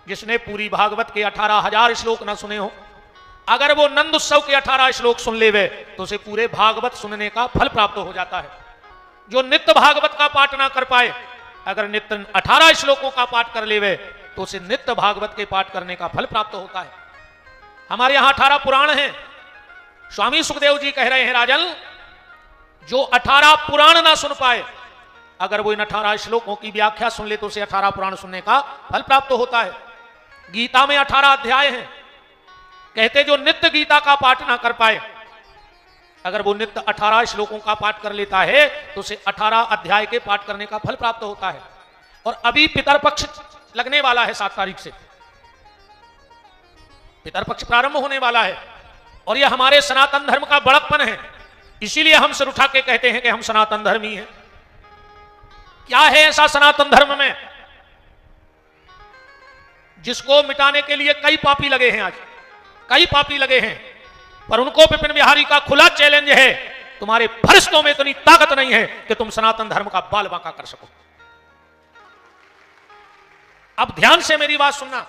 जिसने पूरी भागवत के 18,000 श्लोक न सुने हो, अगर वो नंद उत्सव के 18 श्लोक सुन लेवे तो उसे पूरे भागवत सुनने का फल प्राप्त हो जाता है। जो नित्य भागवत का पाठ ना कर पाए, अगर नित्य 18 श्लोकों का पाठ कर लेवे तो उसे नित्य भागवत के पाठ करने का फल प्राप्त होता है। हमारे यहां 18 पुराण हैं। स्वामी सुखदेव जी कह रहे हैं, राजन, जो 18 पुराण ना सुन पाए, अगर वो इन 18 श्लोकों की व्याख्या सुन ले तो उसे 18 पुराण सुनने का फल प्राप्त होता है। गीता में 18 अध्याय हैं। कहते जो नित्य गीता का पाठ ना कर पाए, अगर वो नित्य 18 श्लोकों का पाठ कर लेता है तो उसे 18 अध्याय के पाठ करने का फल प्राप्त होता है। और अभी पितरपक्ष लगने वाला है, 7 तारीख से पितरपक्ष प्रारंभ होने वाला है। और यह हमारे सनातन धर्म का बड़प्पन है। इसीलिए हम सिर उठा के कहते हैं कि हम सनातन धर्मी हैं। क्या है ऐसा सनातन धर्म में जिसको मिटाने के लिए कई पापी लगे हैं? आज कई पापी लगे हैं, पर उनको विपिन बिहारी का खुला चैलेंज है, तुम्हारे फरिश्तों में इतनी ताकत नहीं है कि तुम सनातन धर्म का बाल बांका कर सको। अब ध्यान से मेरी बात सुनना।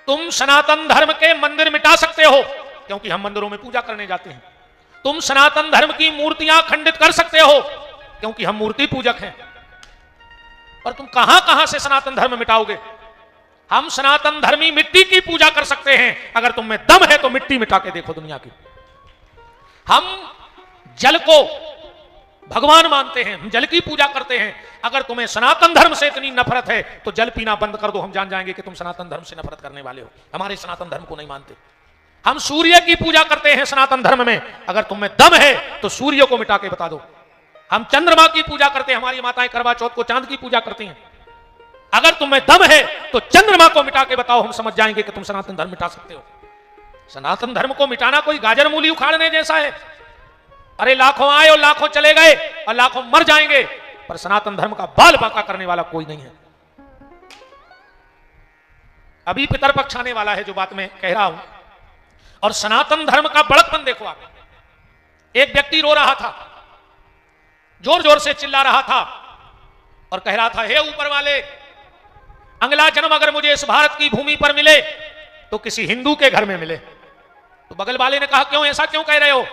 तुम सनातन धर्म के मंदिर मिटा सकते हो, क्योंकि हम मंदिरों में पूजा करने जाते हैं। तुम सनातन धर्म की मूर्तियां खंडित कर सकते हो, क्योंकि हम मूर्ति पूजक हैं। पर तुम कहां कहां से सनातन धर्म मिटाओगे? हम सनातन धर्मी मिट्टी की पूजा कर सकते हैं। अगर तुम में दम है तो मिट्टी मिटा के देखो दुनिया की। हम जल को भगवान मानते हैं, हम जल की पूजा करते हैं। अगर तुम्हें सनातन धर्म से इतनी नफरत है तो जल पीना बंद कर दो, हम जान जाएंगे कि तुम सनातन धर्म से नफरत करने वाले हो, हमारे सनातन धर्म को नहीं मानते। हम सूर्य की पूजा करते हैं सनातन धर्म में, अगर तुम में दम है तो सूर्य को मिटा के बता दो। हम चंद्रमा की पूजा करते हैं, हमारी माताएं करवा चौथ को चांद की पूजा करती हैं। अगर तुम्हें दम है तो चंद्रमा को मिटा के बताओ, हम समझ जाएंगे कि तुम सनातन धर्म मिटा सकते हो। सनातन धर्म को मिटाना कोई गाजर मूली उखाड़ने जैसा है। अरे लाखों आए और लाखों चले गए और लाखों मर जाएंगे, पर सनातन धर्म का बाल बांका करने वाला कोई नहीं है। अभी पितरपक्ष आने वाला है, जो बात मैं कह रहा हूं। और सनातन धर्म का बड़कपन देखो आप। एक व्यक्ति रो रहा था, जोर जोर से चिल्ला रहा था और कह रहा था, हे ऊपर वाले, अगला जन्म अगर मुझे इस भारत की भूमि पर मिले तो किसी हिंदू के घर में मिले। तो बगल वाले ने कहा, क्यों, ऐसा क्यों कह रहे हो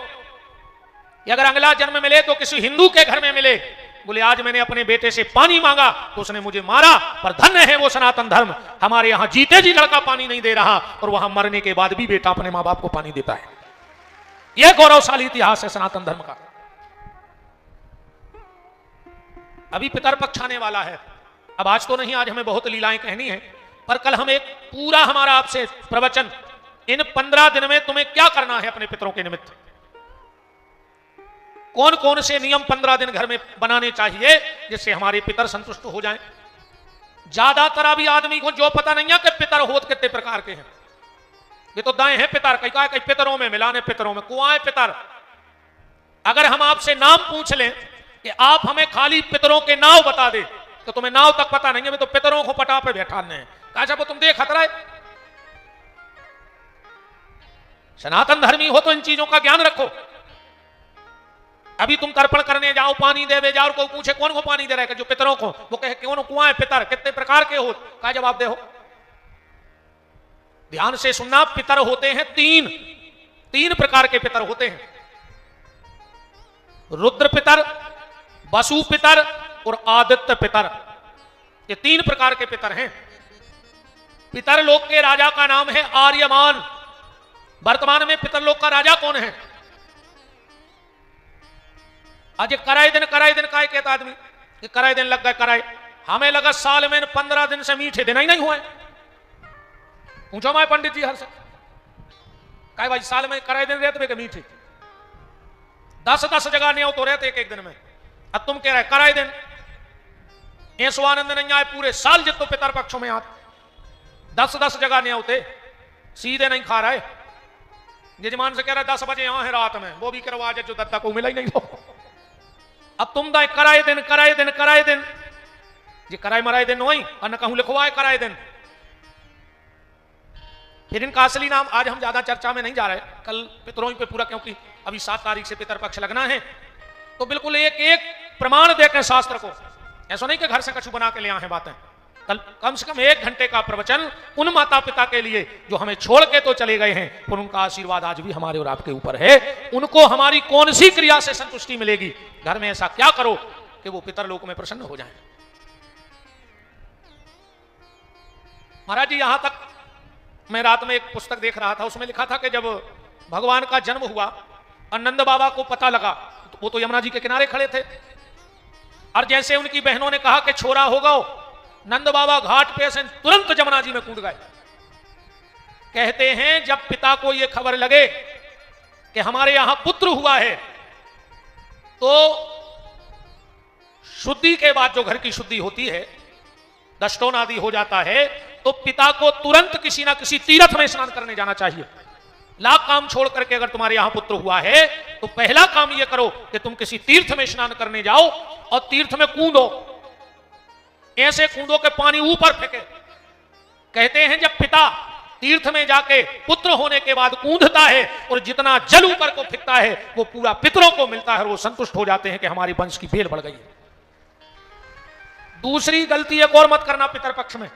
कि अगर अगला जन्म मिले तो किसी हिंदू के घर में मिले? बोले, आज मैंने अपने बेटे से पानी मांगा तो उसने मुझे मारा, पर धन्य है वो सनातन धर्म, हमारे यहां जीते जी लड़का पानी नहीं दे रहा और वहां मरने के बाद भी बेटा अपने मां बाप को पानी देता है। यह गौरवशाली इतिहास है सनातन धर्म का। अभी पितरपक्ष आने वाला है। अब आज तो नहीं, आज हमें बहुत लीलाएं कहनी है, पर कल हम एक पूरा हमारा आपसे प्रवचन, इन 15 दिन में तुम्हें क्या करना है अपने पितरों के निमित्त, कौन कौन से नियम 15 दिन घर में बनाने चाहिए जिससे हमारे पितर संतुष्ट हो जाएं। ज्यादातर अभी आदमी को जो पता नहीं है कि पितर होत कितने प्रकार के हैं। ये तो दाएं हैं पितर, कई पितरों में मिलाने, पितरों में कुआं पितर। अगर हम आपसे नाम पूछ लें कि आप हमें खाली पितरों के नाव बता दे, तो तुम्हें नाव तक पता नहीं है, मैं तो पितरों को पटा पे बैठाने हैं। कहा जब तुम देख खतरा है। सनातन धर्मी हो तो इन चीजों का ज्ञान रखो। अभी तुम तर्पण करने जाओ, पानी देवे जाओ, कोई पूछे कौन को पानी दे रहा है, जो पितरों को, वो कहे कौन कुआं पितर, कितने प्रकार के हो, क्या जवाब दे हो। ध्यान से सुनना, पितर होते हैं तीन प्रकार के पितर होते हैं। रुद्र पितर, वसु पितर और आदित्य पितर, ये 3 प्रकार के पितर हैं। पितर लोक के राजा का नाम है आर्यमान। वर्तमान में पितर लोक का राजा कौन है? आज कराए दिन का कहता आदमी कि कराए दिन लग गए, कराए हमें लगा साल में 15 दिन से मीठे दिन ही नहीं हुए। पूछो मैं पंडित जी हर से, कहे भाई साल में कराए दिन रहते मीठे 10 जगह नहीं तो रहते एक दिन में। अब तुम कह रहे कराए दिन, ये स्वानंद नहीं आए पूरे साल जितो पितर पक्षों में आते 10 जगह नहीं होते, सीधे नहीं खा रहे। यजमान से कह रहे 10 बजे यहां है रात में, वो भी करवा जो दत्ता को मिला ही नहीं। अब तुम दाए कराए दिन जी कराए मराए दिन वही और न कहूं लिखवाए कराए दिन। फिर इनका असली नाम आज हम ज्यादा चर्चा में नहीं जा रहे, कल पितरों पे पूरा, क्योंकि अभी 7 तारीख से पितर पक्ष लगना है। तो बिल्कुल एक प्रमाण देकर शास्त्र को, ऐसा नहीं कि घर से कछु बना के ले आए हैं बातें। कल कम से कम 1 घंटे का प्रवचन उन माता पिता के लिए जो हमें छोड़ के तो चले गए हैं, पर उनका आशीर्वाद आज भी हमारे और आपके ऊपर है। उनको हमारी कौन सी क्रिया से संतुष्टि मिलेगी, घर में ऐसा क्या करो कि वो पितर लोक में प्रसन्न हो जाएं। महाराज जी, यहां तक मैं रात में एक पुस्तक देख रहा था, उसमें लिखा था कि जब भगवान का जन्म हुआ और नंद बाबा को पता लगा, तो वो तो यमुना जी के किनारे खड़े थे, और जैसे उनकी बहनों ने कहा कि छोरा होगा, नंद बाबा घाट पे से तुरंत जमुना जी में कूद गए। कहते हैं जब पिता को यह खबर लगे कि हमारे यहां पुत्र हुआ है, तो शुद्धि के बाद जो घर की शुद्धि होती है, दष्टोन आदि हो जाता है, तो पिता को तुरंत किसी ना किसी तीर्थ में स्नान करने जाना चाहिए। लाख काम छोड़ करके अगर तुम्हारे यहां पुत्र हुआ है तो पहला काम यह करो कि तुम किसी तीर्थ में स्नान करने जाओ और तीर्थ में कूदो, ऐसे कूदो के पानी ऊपर फेंके। कहते हैं जब पिता तीर्थ में जाके पुत्र होने के बाद कूदता है और जितना जल ऊपर को फेंकता है वो पूरा पितरों को मिलता है और वो संतुष्ट हो जाते हैं कि हमारी वंश की बेल बढ़ गई है। दूसरी गलती एक और मत करना पितर पक्ष में,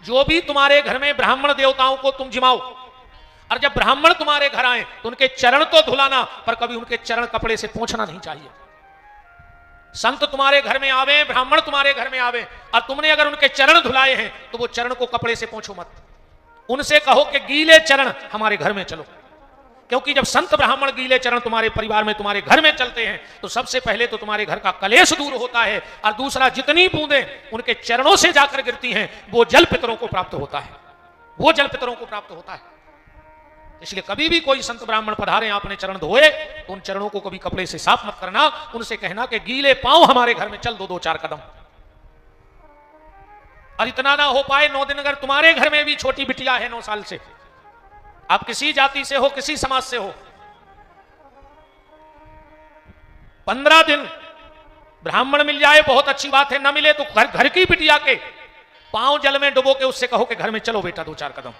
जो भी तुम्हारे घर में ब्राह्मण देवताओं को तुम जिमाओ, और जब ब्राह्मण तुम्हारे घर आए तो उनके चरण तो धुलाना, पर कभी उनके चरण कपड़े से पोंछना नहीं चाहिए। संत तुम्हारे घर में आवे, ब्राह्मण तुम्हारे घर में आवे, और तुमने अगर उनके चरण धुलाए हैं तो वो चरण को कपड़े से पोंछो मत। उनसे कहो कि गीले चरण हमारे घर में चलो, क्योंकि जब संत ब्राह्मण गीले चरण तुम्हारे परिवार में तुम्हारे घर में चलते हैं तो सबसे पहले तो तुम्हारे घर का कलेश दूर होता है, और दूसरा जितनी बूंदें उनके चरणों से जाकर गिरती हैं वो जल पितरों को प्राप्त होता है, वो जल पितरों को प्राप्त होता है। इसलिए कभी भी कोई संत ब्राह्मण पधारे आपने चरण धोए तो उन चरणों को कभी कपड़े से साफ मत करना, उनसे कहना कि गीले पांव हमारे घर में चल दो 2-4 कदम। और इतना ना हो पाए 9 दिन अगर तुम्हारे घर में भी छोटी बिटिया है 9 साल से, आप किसी जाति से हो, किसी समाज से हो, 15 दिन ब्राह्मण मिल जाए बहुत अच्छी बात है, ना मिले तो घर की बिटिया के पांव जल में डुबो के उससे कहो कि घर में चलो बेटा 2-4 कदम।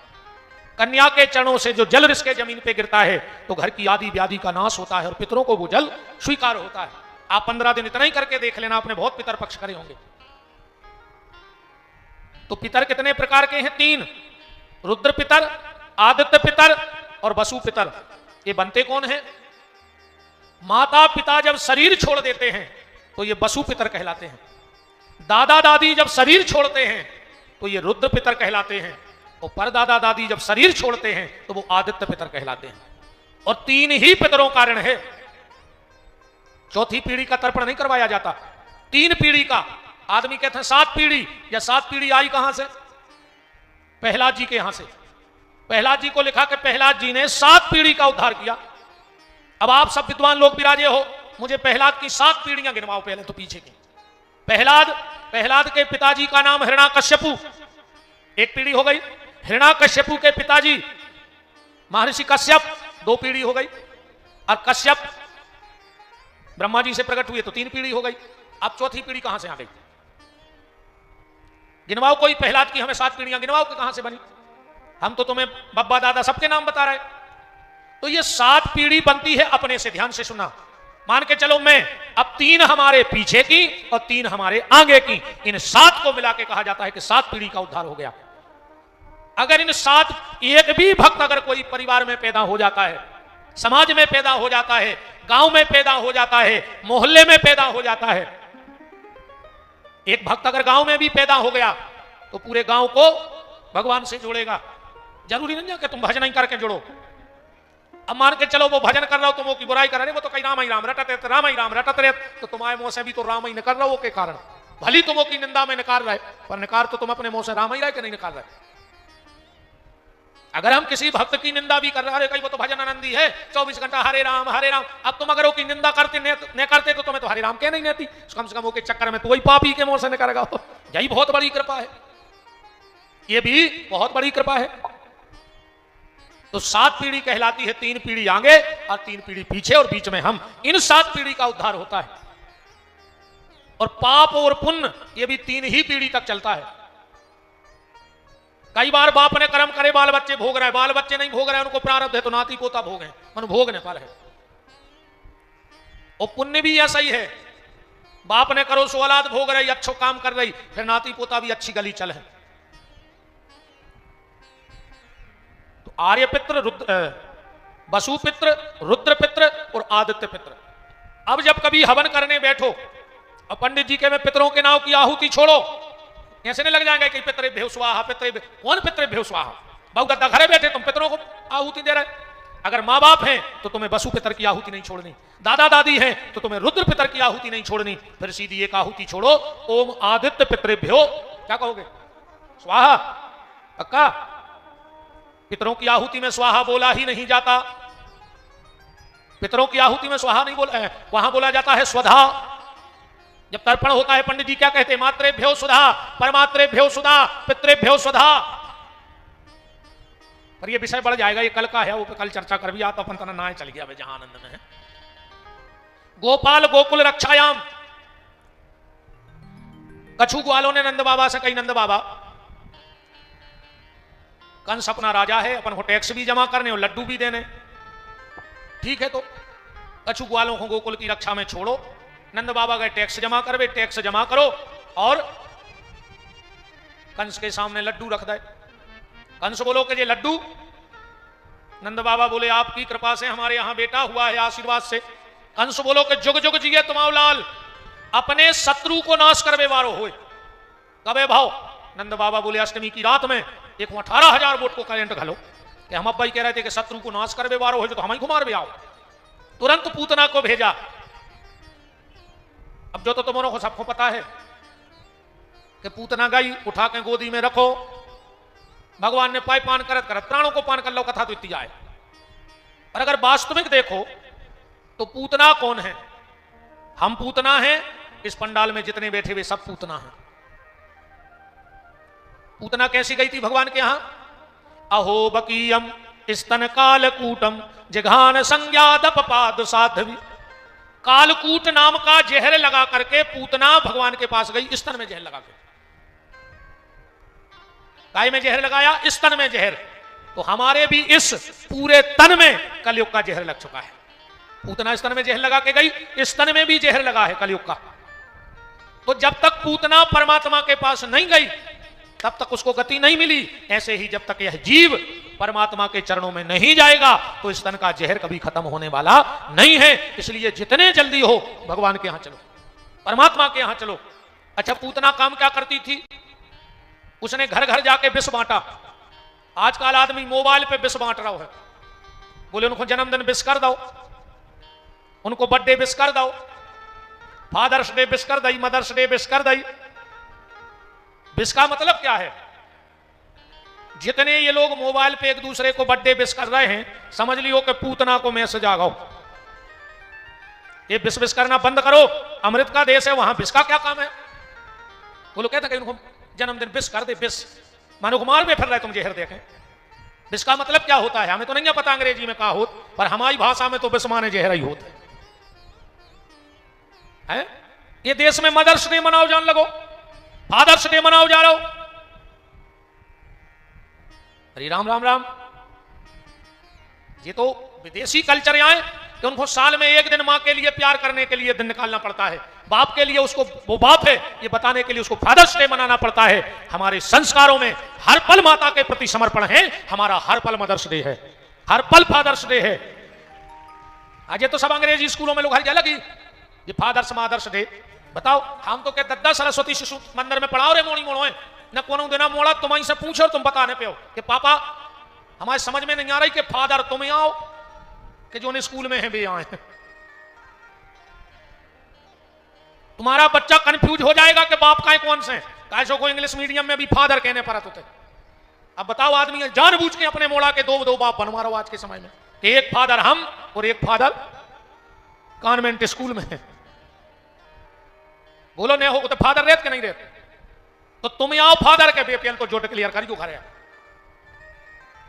कन्या के चरणों से जो जल रिसके जमीन पे गिरता है तो घर की आदि व्याधि का नाश होता है और पितरों को वो जल स्वीकार होता है। आप 15 दिन इतना ही करके देख लेना, आपने बहुत पितर पक्ष करे होंगे। तो पितर कितने प्रकार के हैं? 3, रुद्र पितर, आदित्य पितर और वसु पितर। ये बनते कौन है? माता पिता जब शरीर छोड़ देते हैं तो ये वसु पितर कहलाते हैं। दादा दादी जब शरीर छोड़ते हैं तो ये रुद्र पितर कहलाते हैं, और परदादा दादी जब शरीर छोड़ते हैं तो वो आदित्य पितर कहलाते हैं। और 3 ही पितरों कारण है, चौथी पीढ़ी का तर्पण नहीं करवाया जाता। 3 पीढ़ी का, आदमी कहते हैं 7 पीढ़ी, या 7 पीढ़ी आई कहां से? प्रहलाद जी के यहां से। प्रहलाद जी को लिखा कि प्रहलाद जी ने 7 पीढ़ी का उद्धार किया। अब आप सब विद्वान लोग विराजे हो, मुझे प्रहलाद की 7 पीढ़ियां गिनवाओ पहले तो पीछे की। प्रहलाद के पिताजी का नाम हिरण्याकश्यपु, 1 पीढ़ी हो गई। हिरण्याकश्यपु के पिताजी महर्षि कश्यप, 2 पीढ़ी हो गई। और कश्यप ब्रह्मा जी से प्रकट हुए तो 3 पीढ़ी हो गई। अब चौथी पीढ़ी कहां से आ गई? गिनवाओ कोई, प्रहलाद की हमें 7 पीढ़ियां गिनवाओ कि कहां से बनी। हम तो तुम्हें बब्बा दादा सबके नाम बता रहे। तो ये 7 पीढ़ी बनती है अपने से, ध्यान से सुना। मान के चलो मैं अब 3 हमारे पीछे की और 3 हमारे आगे की, इन 7 को मिला के कहा जाता है कि 7 पीढ़ी का उद्धार हो गया। अगर इन 7 एक भी भक्त अगर कोई परिवार में पैदा हो जाता है, समाज में पैदा हो जाता है, गांव में पैदा हो जाता है, मोहल्ले में पैदा हो जाता है, एक भक्त अगर गांव में भी पैदा हो गया तो पूरे गांव को भगवान से जोड़ेगा। जरूरी नहीं है कि तुम भजन ही करके जुड़ो। अब मान के चलो वो भजन कर रहा हो तो वो की बुराई कर रहे, वो तो कहीं राम ही राम रटत रहते, राम ही राम रटत रहते, तो तुम्हारे मुंह से भी तो राम ही निकल रहा हो के कारण भली तुम की निंदा में निकाल रहे, पर निकाल तो तुम अपने मुंह से राम ही रहे कि नहीं निकाल रहे। अगर हम किसी भक्त की निंदा भी कर रहे हैं, कहीं वो तो भजन आनंदी है 24 घंटा हरे राम हरे राम, अब तुम अगर वो की निंदा करते न करते तो तुम्हें तो हरे राम कह नहीं रहती, कम से कम वो के चक्कर में तो वही पापी के मुंह से निकालेगा। यही बहुत बड़ी कृपा है, ये भी बहुत बड़ी कृपा है। तो 7 पीढ़ी कहलाती है, 3 पीढ़ी आगे और 3 पीढ़ी पीछे, और बीच में हम। इन 7 पीढ़ी का उद्धार होता है। और पाप और पुण्य ये भी 3 ही पीढ़ी तक चलता है। कई बार बाप ने कर्म करे, बाल बच्चे भोग रहे, बाल बच्चे नहीं भोग रहे, उनको प्रारब्ध है तो नाती पोता भोग है, मन भोगने पर है। और पुण्य भी ऐसा ही है, बाप ने करो सो औलाद भोग रही, अच्छो काम कर रही, फिर नाती पोता भी अच्छी गली चल है। तो आर्य पित्र, वसु पित्र, रुद्र पित्र और आदित्य पित्र। अब जब कभी हवन करने बैठो और पंडित जी के में पितरों के नाम की आहुति छोड़ो, ऐसे नहीं लग जाएंगे कि पितरे भेव स्वाहा, कौन पितरे भेव स्वाहा? बहु गद्दा घरे बैठे तुम पितरों को आहुति दे रहे। अगर माँ बाप हैं तो तुम्हें वसु पितर की आहुति नहीं छोड़नी, दादा दादी हैं तो तुम्हें रुद्र पितर की आहुति नहीं छोड़नी, फिर सीधी एक आहुति छोड़ो, ओम आदित्य पितरेभ्यो, क्या कहोगे? स्वाहा। पक्का? पितरों की आहुति में स्वाहा बोला ही नहीं जाता, पितरों की आहुति में स्वाहा नहीं बोला, वहां बोला जाता है स्वधा। जब तर्पण होता है पंडित जी क्या कहते हैं? मात्रेभ्यो सुधा, परमात्रेभ्यो सुधा, पितरेभ्यो सुधा। पर ये विषय बढ़ जाएगा, ये कल का है, वो कल चर्चा कर भी आता, अपन तना ना चल गया जहां आनंद में है। गोपाल गोकुल रक्षायाम, कछु ग्वालों ने नंद बाबा से कही, नंद बाबा कंस अपना राजा है, अपन को टैक्स भी जमा करने और लड्डू भी देने, ठीक है, तो कछु ग्वालों को गोकुल की रक्षा में छोड़ो। नंद बाबा गए टैक्स जमा करवे, टैक्स जमा करो और कंस के सामने लड्डू रख दे। कंस बोलो कि ये लड्डू, नंद बाबा बोले आपकी कृपा से हमारे यहां बेटा हुआ है, आशीर्वाद से। कंस बोलो कि जुग जुग जिये तुम्हारा लाल, अपने शत्रु को नाश करवे वारो होए। कबे भाव? नंद बाबा बोले अष्टमी की रात में एक 18,000 वोट को करंट घलो कि हम अब्बाई कह रहे थे कि शत्रु को नाश करवे वारो हो तो हम ही घुमार भी आओ। तुरंत पूतना को भेजा। अब जो तो तुम्हारों को सबको पता है कि पूतना गई, उठा के गोदी में रखो, भगवान ने पाई पान करत करत प्राणों को पान कर लो, कथा तो इतनी आए। और अगर वास्तविक देखो तो पूतना कौन है? हम पूतना हैं, इस पंडाल में जितने बैठे हुए सब पूतना हैं। पूतना कैसी गई थी भगवान के यहां? अहो बकीयम स्तन कालकूटम जिघान संज्ञादप पाद साध्वी। कालकूट नाम का जहर लगा करके पूतना भगवान के पास गई, स्तन में जहर लगा के। काय में जहर लगाया? स्तन में जहर। तो हमारे भी इस पूरे तन में कलयुग का जहर लग चुका है। पूतना स्तन में जहर लगा के गई, स्तन में भी जहर लगा है कलयुग का। तो जब तक पूतना परमात्मा के पास नहीं गई तब तक उसको गति नहीं मिली। ऐसे ही जब तक यह जीव परमात्मा के चरणों में नहीं जाएगा तो स्तन का जहर कभी खत्म होने वाला नहीं है। इसलिए जितने जल्दी हो भगवान के यहां चलो, परमात्मा के यहां चलो। अच्छा, पूतना काम क्या करती थी? उसने घर घर जाके विष बांटा। आजकल आदमी मोबाइल पे विष बांट रहा है। बोले उनको जन्मदिन विश कर दो, उनको बर्थडे विश कर दो, फादर्स डे विश कर दई, मदर्स डे विश कर दई। विश का मतलब क्या है? जितने ये लोग मोबाइल पे एक दूसरे को बर्थडे विश कर रहे हैं, समझ लियो कि पूतना को मैसेज आ गो, ये विश विश करना बंद करो। अमृत का देश है, वहां विश का क्या काम है? वो लोग कहते हैं कि उनको जन्मदिन विश कर दे। विश मानो कुमार में फिर रहे तुम जहर देखें। विश का मतलब क्या होता है हमें तो नहीं पता अंग्रेजी में क्या होता, पर हमारी भाषा में तो विश माने जहर ही होता है। ये देश में मदर्स डे मनाओ जान लगो, फादर्स डे मनाओ जा रहे हो। अरे राम राम राम। ये तो विदेशी कल्चर आए कि उनको साल में एक दिन मां के लिए प्यार करने के लिए दिन निकालना पड़ता है। बाप के लिए उसको वो बाप है ये बताने के लिए उसको फादर्स डे मनाना पड़ता है। हमारे संस्कारों में हर पल माता के प्रति समर्पण है, हमारा हर पल मदर्स डे है, हर पल फादर्स डे है। आज ये तो सब अंग्रेजी स्कूलों में लोग हर लगी ये फादर्स मदर्स डे। बताओ, हम तो कहते दद्दा सरस्वती शिशु मंदिर में पढ़ाओ रे मोड़ी मोड़ो है न कोनो देना मोड़ा। तुम्हारी से पूछो तुम बताने पे हो कि पापा हमारे समझ में नहीं आ रही कि फादर तुम आओ कि जो स्कूल में है वे आए। तुम्हारा बच्चा कंफ्यूज हो जाएगा कि बाप का कौन से कैसो को इंग्लिश मीडियम में भी फादर कहने पर होते। अब बताओ, आदमी जानबूझ के अपने मोड़ा के दो बाप बनवा रहा आज के समय में। एक फादर हम और एक फादर कॉन्वेंट स्कूल में है। बोलो नहीं हो तो फादर रहते कि नहीं रहते? तो तुम आओ फादर के बीपीएल तो जोट क्लियर करियो घर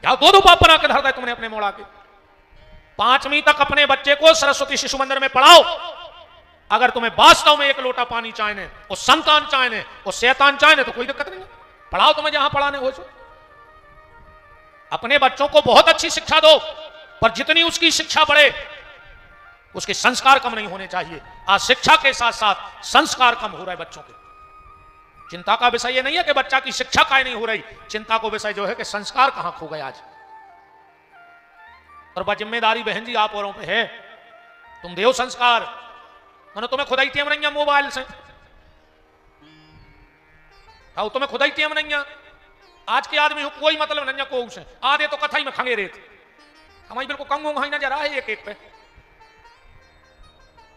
जाओ, दो बाप बना के धर दे तुमने अपने मोड़ा के। 5वीं तक अपने बच्चे को सरस्वती शिशु मंदिर में पढ़ाओ। अगर तुम्हें वास्तव में एक लोटा पानी चाहिए और संतान चाहिए और शैतान चाहिए तो कोई दिक्कत नहीं है, पढ़ाओ तुम्हें जहां पढ़ाने हो। अपने बच्चों को बहुत अच्छी शिक्षा दो, पर जितनी उसकी शिक्षा बढ़े उसके संस्कार कम नहीं होने चाहिए। आज शिक्षा के साथ साथ संस्कार कम हो रहा है बच्चों के। चिंता का विषय यह नहीं है कि बच्चा की शिक्षा काय नहीं हो रही, चिंता को विषय जो है कि संस्कार कहां खो गए आज। और जिम्मेदारी बहन जी आप औरों पे है, तुम देव संस्कार। मानो तुम्हें खुदा ही टेम नहीं है मोबाइल से, तुम्हें खुदा ही टेम नहीं है। आज के आदमी को कोई मतलब नहीं है को उसे आधे तो कथा ही में खंगे रहते। हमारी बिल्कुल कंगू वहां नजर आए एक एक पे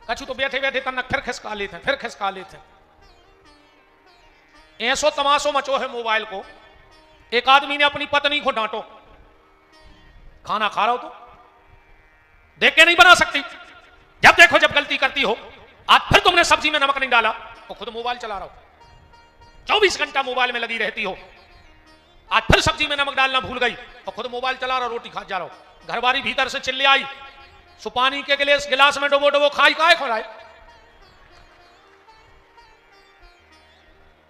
कछु तो बैठे बैठे तन्नक फिर खिसका लेते हैं, फिर खिसका लेते हैं। ऐसो तमाशो मचो है मोबाइल को। एक आदमी ने अपनी पत्नी को डांटो, खाना खा रहा हो तो देख के नहीं बना सकती, जब देखो जब गलती करती हो। आज फिर तुमने सब्जी में नमक नहीं डाला तो खुद मोबाइल चला रहा हो, 24 घंटा मोबाइल में लगी रहती हो। आज फिर सब्जी में नमक डालना भूल गई तो खुद मोबाइल चला रहा हो, रोटी खा जा रहा हो। घरवाली भीतर से चिल्ले आई, सुपानी के गिलास में डोबो डोबो खाई काय खोलाए,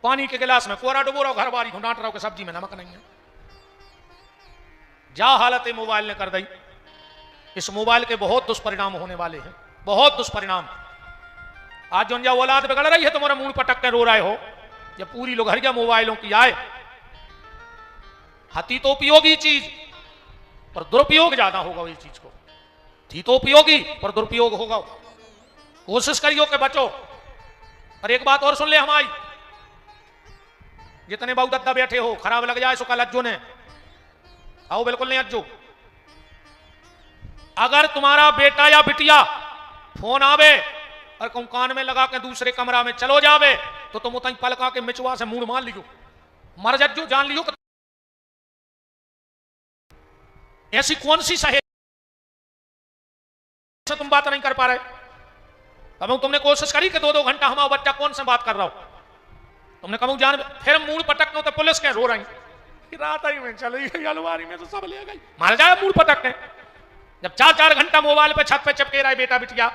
पानी के गिलास में कोरा डुबो रहो, घरवाली को डांट रहा हो कि सब्जी में नमक नहीं है। जा हालत मोबाइल ने कर दी। इस मोबाइल के बहुत दुष्परिणाम होने वाले हैं, बहुत दुष्परिणाम। आज जो जा औलाद बिगड़ रही है तुम्हारा मुंह पटक के रो रहे हो, जब पूरी लोग हरिया मोबाइलों की आए। हती तो उपयोगी चीज पर दुरुपयोग ज्यादा होगा इस चीज को। थी तो उपयोगी पर दुरुपयोग होगा। कोशिश करियो कि बचो। और एक बात और सुन ले हमारी, जितने बहु दद्दा बैठे हो खराब लग जाए सो कल अज्जो ने आओ, बिल्कुल नहीं अज्जो। अगर तुम्हारा बेटा या बिटिया फोन आवे और कहूं कान में लगा के दूसरे कमरा में चलो जावे तो तुम उतनी पलका के मिचवा से मूड मान लियो, मर जज्जो, जान लियो। ऐसी कौन सी सहेली से तुम बात नहीं कर पा रहे? अब तुमने कोशिश करी कि 2-2 घंटा हमारा बच्चा कौन से बात कर रहा हो, तुमने कहा जान, फिर मूड पटकने तो पुलिस के रो रही रात ही में चली गई अलवारी में तो सब ले गई, मार जाए मूड पटकने। जब 4-4 घंटा मोबाइल पे छत पे चिपके रहे बेटा बिटिया,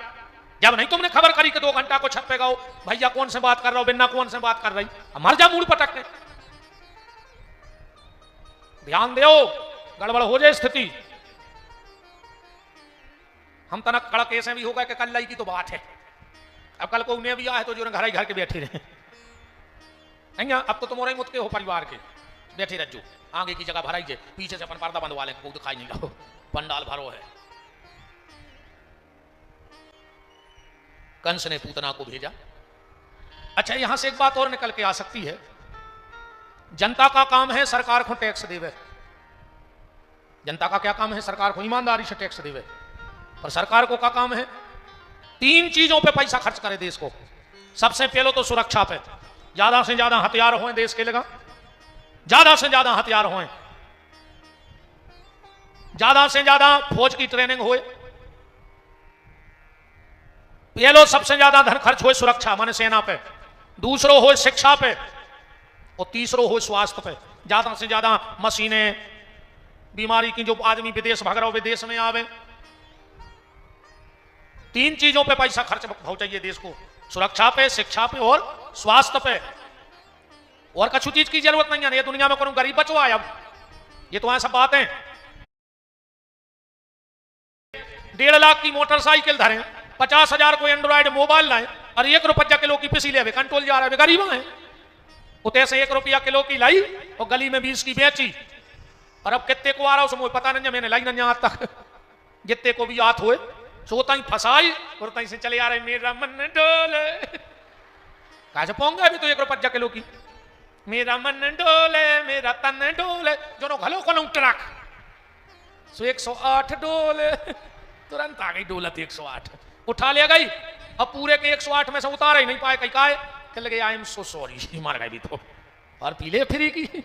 जब नहीं तुमने खबर करी कि 2 घंटा को छत पे गाओ भैया कौन से बात कर रहा हो, बिन्ना कौन से बात कर रही, मर जा मूड पटकने। ध्यान दो, गड़बड़ हो जाए स्थिति। हम तनक कड़क ऐसे भी होगा कि कल लाई की तो बात है, अब कल को उन्हें भी आया तो जो घर ही घर के बैठे रहे नहीं, अब तो तुम्हारे मुत के हो परिवार के बैठे रहो, आगे की जगह भराई जाए, पीछे से अपन पर्दा बंधवा लेंगे, कोई दिखाई नहीं रहो, पंडाल भरो है। कंस ने पूतना को भेजा। अच्छा, यहां से एक बात और निकल के आ सकती है, जनता का काम है सरकार को टैक्स देवे, जनता का क्या काम है, सरकार को ईमानदारी से टैक्स देवे, पर सरकार को क्या काम है, 3 चीजों पे पैसा खर्च करे देश को। सबसे पहले तो सुरक्षा पे, ज्यादा से ज्यादा हथियार हों देश के लगा, ज्यादा से ज्यादा हथियार हों, ज्यादा से ज्यादा फौज की ट्रेनिंग होए, पहलो सबसे ज्यादा धन खर्च हो सुरक्षा माने सेना पे, दूसरो हो शिक्षा पे, और तीसरो हो स्वास्थ्य पे। ज्यादा से ज्यादा मशीनें, बीमारी की जो आदमी विदेश भाग रहा हो विदेश में आवे, 3 चीजों पे पैसा खर्च हो चाहिए देश को, सुरक्षा पे, शिक्षा पे और स्वास्थ्य पे। और कछु चीज की जरूरत नहीं है, ये दुनिया में कोई गरीब बचवा है, अब ये तो सब बातें। 1.5 लाख की मोटरसाइकिल धरे, 50,000 को एंड्रॉइड मोबाइल लाए, और 1 रुपया किलो की पिसी ले, कंट्रोल जा रहा है, गरीब है। उतने 1 रुपया किलो की लाई और गली में 20 की बेची, और अब कितने को आ रहा उसमें पता नहीं, मैंने लाई नहीं आज तक, जितने को भी आत हुए सोता ही फसाई और तहीं से चले आ रहे, मेरा मन डोले, कहा से पोंगे अभी तो 1 रुपया किलो की, मेरा मन डोले मेरा तन डोले, जो घलो को ट्रक 108 डोले, तुरंत आ गई डोलत 108, उठा ले गई, अब पूरे के 108 में से उतार ही नहीं पाए, कहीं काहे कह लगे आई एम सो सॉरी, मार गए भी तो, और पीले फ्री की।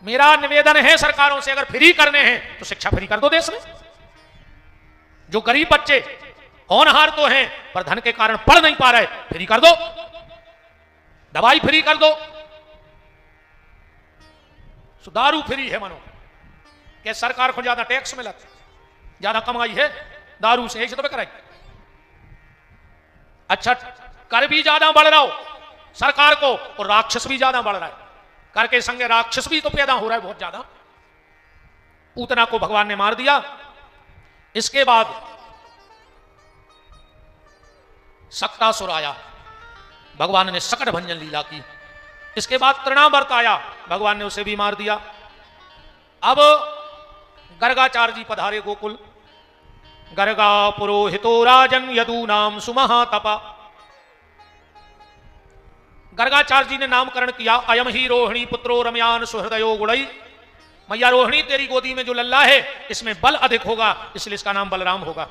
मेरा निवेदन है सरकारों से, अगर फ्री करने हैं तो शिक्षा फ्री कर दो देश में। जो गरीब बच्चे होनहार तो हैं पर धन के कारण पढ़ नहीं पा रहे, फ्री कर दो, दवाई फ्री कर दो, दारू फ्री है, मानो कि सरकार को ज्यादा टैक्स मिला, ज्यादा कमाई है दारू से, ऐसे तो कराई। अच्छा, कर भी ज्यादा बढ़ रहा हो सरकार को, और राक्षस भी ज्यादा बढ़ रहा है, कर के संगे राक्षस भी तो पैदा हो रहा है बहुत ज्यादा। पूतना को भगवान ने मार दिया, इसके बाद सक्तासुर आया, भगवान ने सकट भंजन लीला की, इसके बाद तृणावर्त आया, भगवान ने उसे भी मार दिया। अब गर्गाचार्य जी पधारे गोकुल, गर्गा पुरोहितो राजन यदूनाम सुमहातपा। गर्गाचार्य जी ने नामकरण किया, अयम ही रोहिणी पुत्रो रमयान सुहृदयो गुणई, मैया रोहिणी तेरी गोदी में जो लल्ला है इसमें बल अधिक होगा, इसलिए इसका नाम बलराम होगा।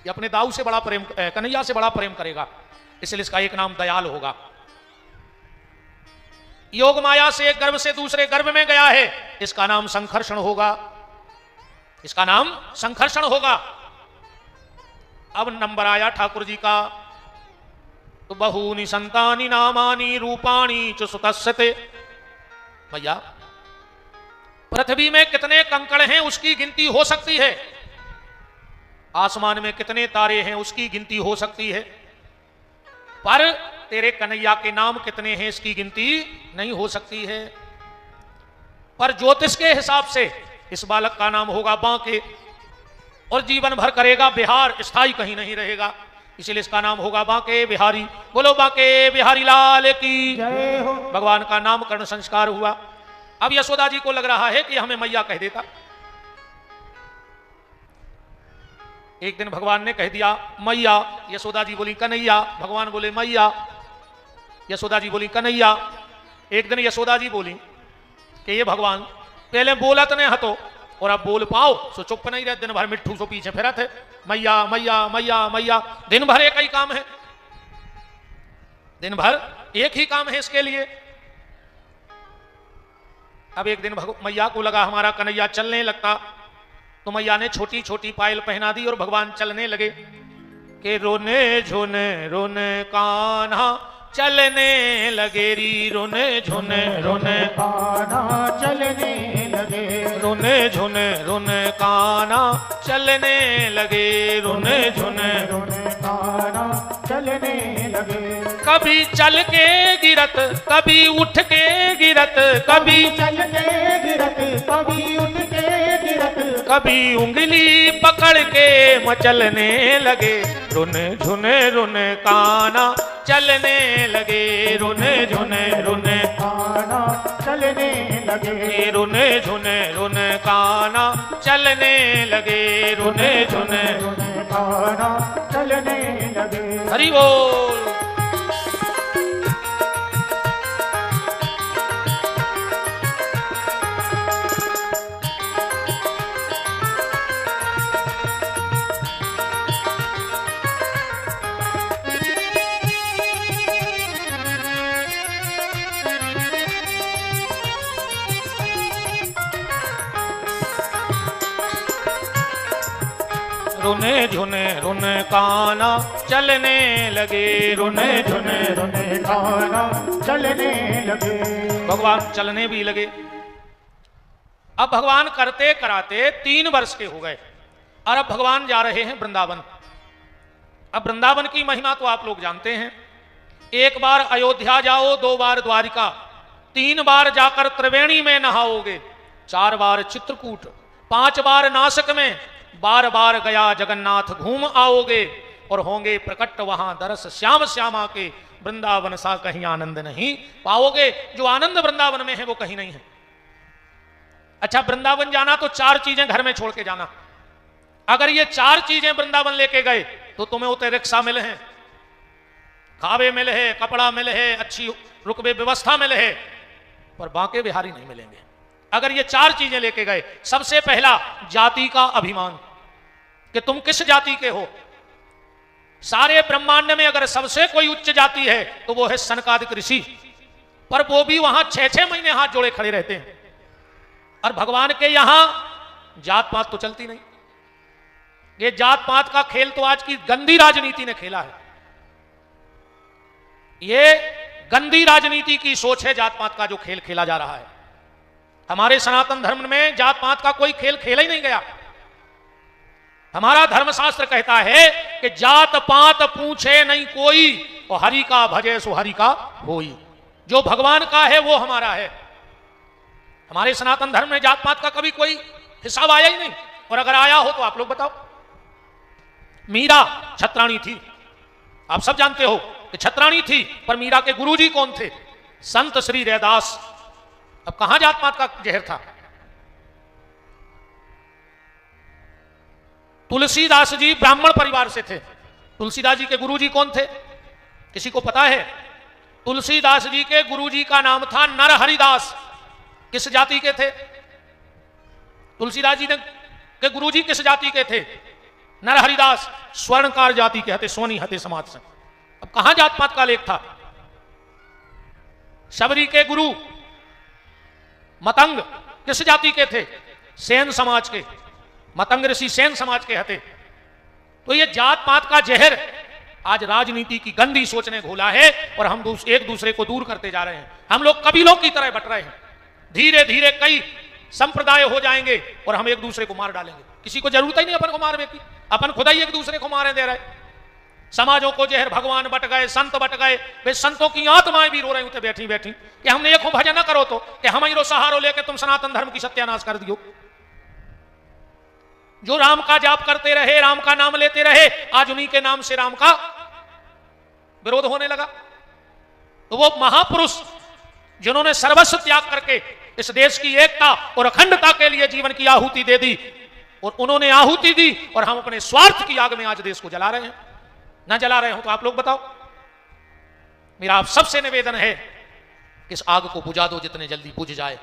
ये अपने दाऊ से बड़ा प्रेम, कन्हैया से बड़ा प्रेम करेगा, इसलिए इसका एक नाम दयाल होगा। योग माया से एक गर्भ से दूसरे गर्भ में गया है, इसका नाम संकर्षण होगा, इसका नाम संकर्षण होगा। अब नंबर आया ठाकुर जी का, तो बहूनि संतानि नामानि रूपाणि च सुतस्यते। भैया पृथ्वी में कितने कंकड़ हैं उसकी गिनती हो सकती है, आसमान में कितने तारे हैं उसकी गिनती हो सकती है, पर तेरे कन्हैया के नाम कितने हैं इसकी गिनती नहीं हो सकती है। पर ज्योतिष के हिसाब से इस बालक का नाम होगा बांके, और जीवन भर करेगा बिहार, स्थायी कहीं नहीं रहेगा, इसलिए इसका नाम होगा बांके बिहारी। बोलो बांके बिहारी लाल की जय हो। भगवान का नामकरण संस्कार हुआ। अब यशोदा जी को लग रहा है कि हमें मैया कह देता। एक दिन भगवान ने कह दिया मैया, यशोदा जी बोली कन्हैया, भगवान बोले मैया, यशोदा जी बोली कन्हैया। एक दिन यशोदा जी बोली कि ये भगवान पहले बोलत ने हतो और अब बोल पाओ सो चुप नहीं रहे, दिन भर मिट्ठू सो पीछे फिरत है, मैया मैया मैया मैया, दिन भर एक ही काम है, दिन भर एक ही काम है इसके लिए। अब एक दिन मैया को लगा हमारा कन्हैया चलने लगता, तो मैया ने छोटी छोटी पायल पहना दी और भगवान चलने लगे। के रोने झुने रोने कान्हा चलने लगे री, रोने झुने रोने कान्हा चलने लगे, रोने झुने रोने कान्हा चलने लगे, रोने झुने रोने कान्हा चलने लगे। कभी चल के गिरत कभी उठ के गिरत, कभी चल के गिरत कभी उठ के गिरत, कभी उंगली पकड़ के मचलने लगे, रोने झुने रोने कान्हा चलने लगे, रोने झुने रोने कान्हा चलने लगे, रोने झुने रोने कान्हा चलने लगे, रोने झुने रोने कान्हा चलने लगे। हरि बोल। रोने झुने रोने कान्हा चलने लगे, रोने झुने रोने कान्हा चलने लगे। भगवान चलने भी लगे। अब भगवान करते कराते 3 वर्ष के हो गए और अब भगवान जा रहे हैं वृंदावन। अब वृंदावन की महिमा तो आप लोग जानते हैं। 1 बार अयोध्या जाओ, 2 बार द्वारिका, 3 बार जाकर त्रिवेणी में नहाओगे, 4 बार चित्रकूट, 5 बार नासिक में, 12 बार गया जगन्नाथ घूम आओगे और होंगे प्रकट वहां दरस श्याम श्यामा के, वृंदावन सा कहीं आनंद नहीं पाओगे। जो आनंद वृंदावन में है वो कहीं नहीं है। अच्छा, वृंदावन जाना तो 4 चीजें घर में छोड़ के जाना। अगर ये 4 चीजें वृंदावन लेके गए तो तुम्हें उतरे रिक्शा मिले हैं, खावे मिले है, कपड़ा मिले है, अच्छी रुकबे व्यवस्था मिले है, पर बांके बिहारी नहीं मिलेंगे। अगर ये 4 चीजें लेके गए, सबसे पहला जाति का अभिमान कि तुम किस जाति के हो। सारे ब्रह्मांड में अगर सबसे कोई उच्च जाति है तो वो है सनकादिक ऋषि, पर वो भी वहां 6-6 महीने हाथ जोड़े खड़े रहते हैं। और भगवान के यहां जात पात तो चलती नहीं। ये जात पात का खेल तो आज की गंदी राजनीति ने खेला है। ये गंदी राजनीति की सोच है, जात पात का जो खेल खेला जा रहा है। हमारे सनातन धर्म में जात पात का कोई खेल खेला ही नहीं गया। हमारा धर्मशास्त्र कहता है कि जात पात पूछे नहीं कोई, और हरि का भजे सो हरि का होई। जो भगवान का है वो हमारा है। हमारे सनातन धर्म में जात पात का कभी कोई हिसाब आया ही नहीं, और अगर आया हो तो आप लोग बताओ। मीरा छत्राणी थी, आप सब जानते हो कि छत्राणी थी, पर मीरा के गुरुजी कौन थे? संत श्री रैदास। अब कहां जात पात का जहर था? तुलसीदास जी ब्राह्मण परिवार से थे। तुलसीदास जी के गुरुजी कौन थे? किसी को पता है? तुलसीदास जी के गुरुजी का नाम था नरहरिदास। किस जाति के थे? तुलसीदास जी के गुरुजी किस जाति के थे? नरहरिदास। स्वर्णकार जाति के हते, सोनी हते समाज से। अब कहां जात पात का लेख था? शबरी के गुरु मतंग किस जाति के थे? सेन समाज के। मतंग ऋषि सेन समाज के हते। तो ये जात पात का जहर आज राजनीति की गंदी सोच ने घोला है, और हम एक दूसरे को दूर करते जा रहे हैं। हम लोग कबीलों की तरह बट रहे हैं। धीरे धीरे कई संप्रदाय हो जाएंगे और हम एक दूसरे को मार डालेंगे। किसी को जरूरत ही नहीं अपन को मारने की, अपन खुदा ही एक दूसरे को मारे दे रहे। समाजों को जहर भगवान बट गए, संत बट गए। वे संतों की आत्माएं भी रो रही होते बैठी बैठी कि हमने एक भजन न करो तो कि हम ही सहारो लेके तुम सनातन धर्म की सत्यानाश कर दियो। जो राम का जाप करते रहे, राम का नाम लेते रहे, आज उन्हीं के नाम से राम का विरोध होने लगा। तो वो महापुरुष जिन्होंने सर्वस्व त्याग करके इस देश की एकता और अखंडता के लिए जीवन की आहुति दे दी, और उन्होंने आहुति दी, और हम अपने स्वार्थ की आग में आज देश को जला रहे हैं। ना जला रहे हो तो आप लोग बताओ। मेरा आप सबसे निवेदन है कि इस आग को बुझा दो, जितने जल्दी बुझ जाए।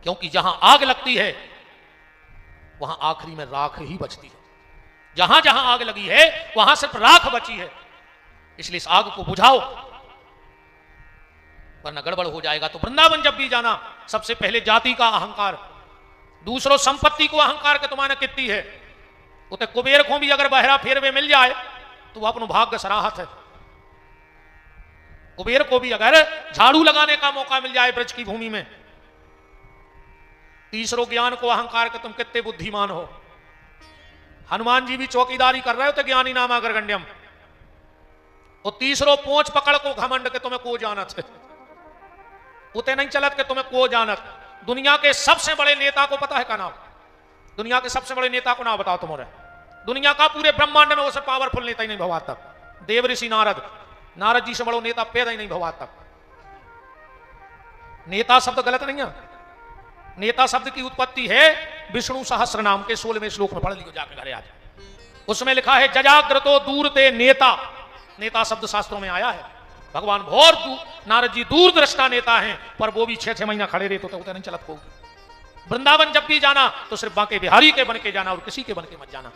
क्योंकि जहां आग लगती है वहां आखिरी में राख ही बचती है। जहां जहां आग लगी है वहां सिर्फ राख बची है। इसलिए इस आग को बुझाओ, वरना गड़बड़ हो जाएगा। तो वृंदावन जब भी जाना, सबसे पहले जाति का अहंकार, दूसरों संपत्ति को अहंकार के तुम्हारे कितनी है, उते कुबेर को भी अगर बहरा फेरवे मिल जाए तो वो अपनो भाग्य सराहत है। कुबेर को भी अगर झाड़ू लगाने का मौका मिल जाए ब्रज की भूमि में। तीसरो ज्ञान को अहंकार के तुम कितने बुद्धिमान हो। हनुमान जी भी चौकीदारी कर रहे हो तो ज्ञानी नामा गर्गंड्यम। और तीसरो पोंछ पकड़ को घमंड के तुम्हें को जानत है। उते नहीं चलत के तुम्हें को जानत। दुनिया के सबसे बड़े नेता को पता है का नाम? दुनिया के सबसे बड़े नेता को नाम बताओ तुम्हारे। दुनिया का पूरे ब्रह्मांड में उससे पावरफुल नेता ही नहीं भवा तक। देव ऋषि नारद, नारद जी से बड़ो नेता पैदा ही नहीं भवा तक। नेता शब्द गलत नहीं है। नेता शब्द की उत्पत्ति है विष्णु सहस्त्र नाम के 16वें श्लोक में। पढ़ लिखो जाके घरे आज। उसमें लिखा है जजाग्रतो दूर ते नेता। नेता शब्द शास्त्रों में आया है। भगवान बहुत नारद जी दूरदृष्टा नेता हैं, पर वो भी 6-6 महीना खड़े रहे तो उतना नहीं चलत को। वृंदावन जब भी जाना तो सिर्फ बांके बिहारी के बन के जाना और किसी के बन के मत जाना।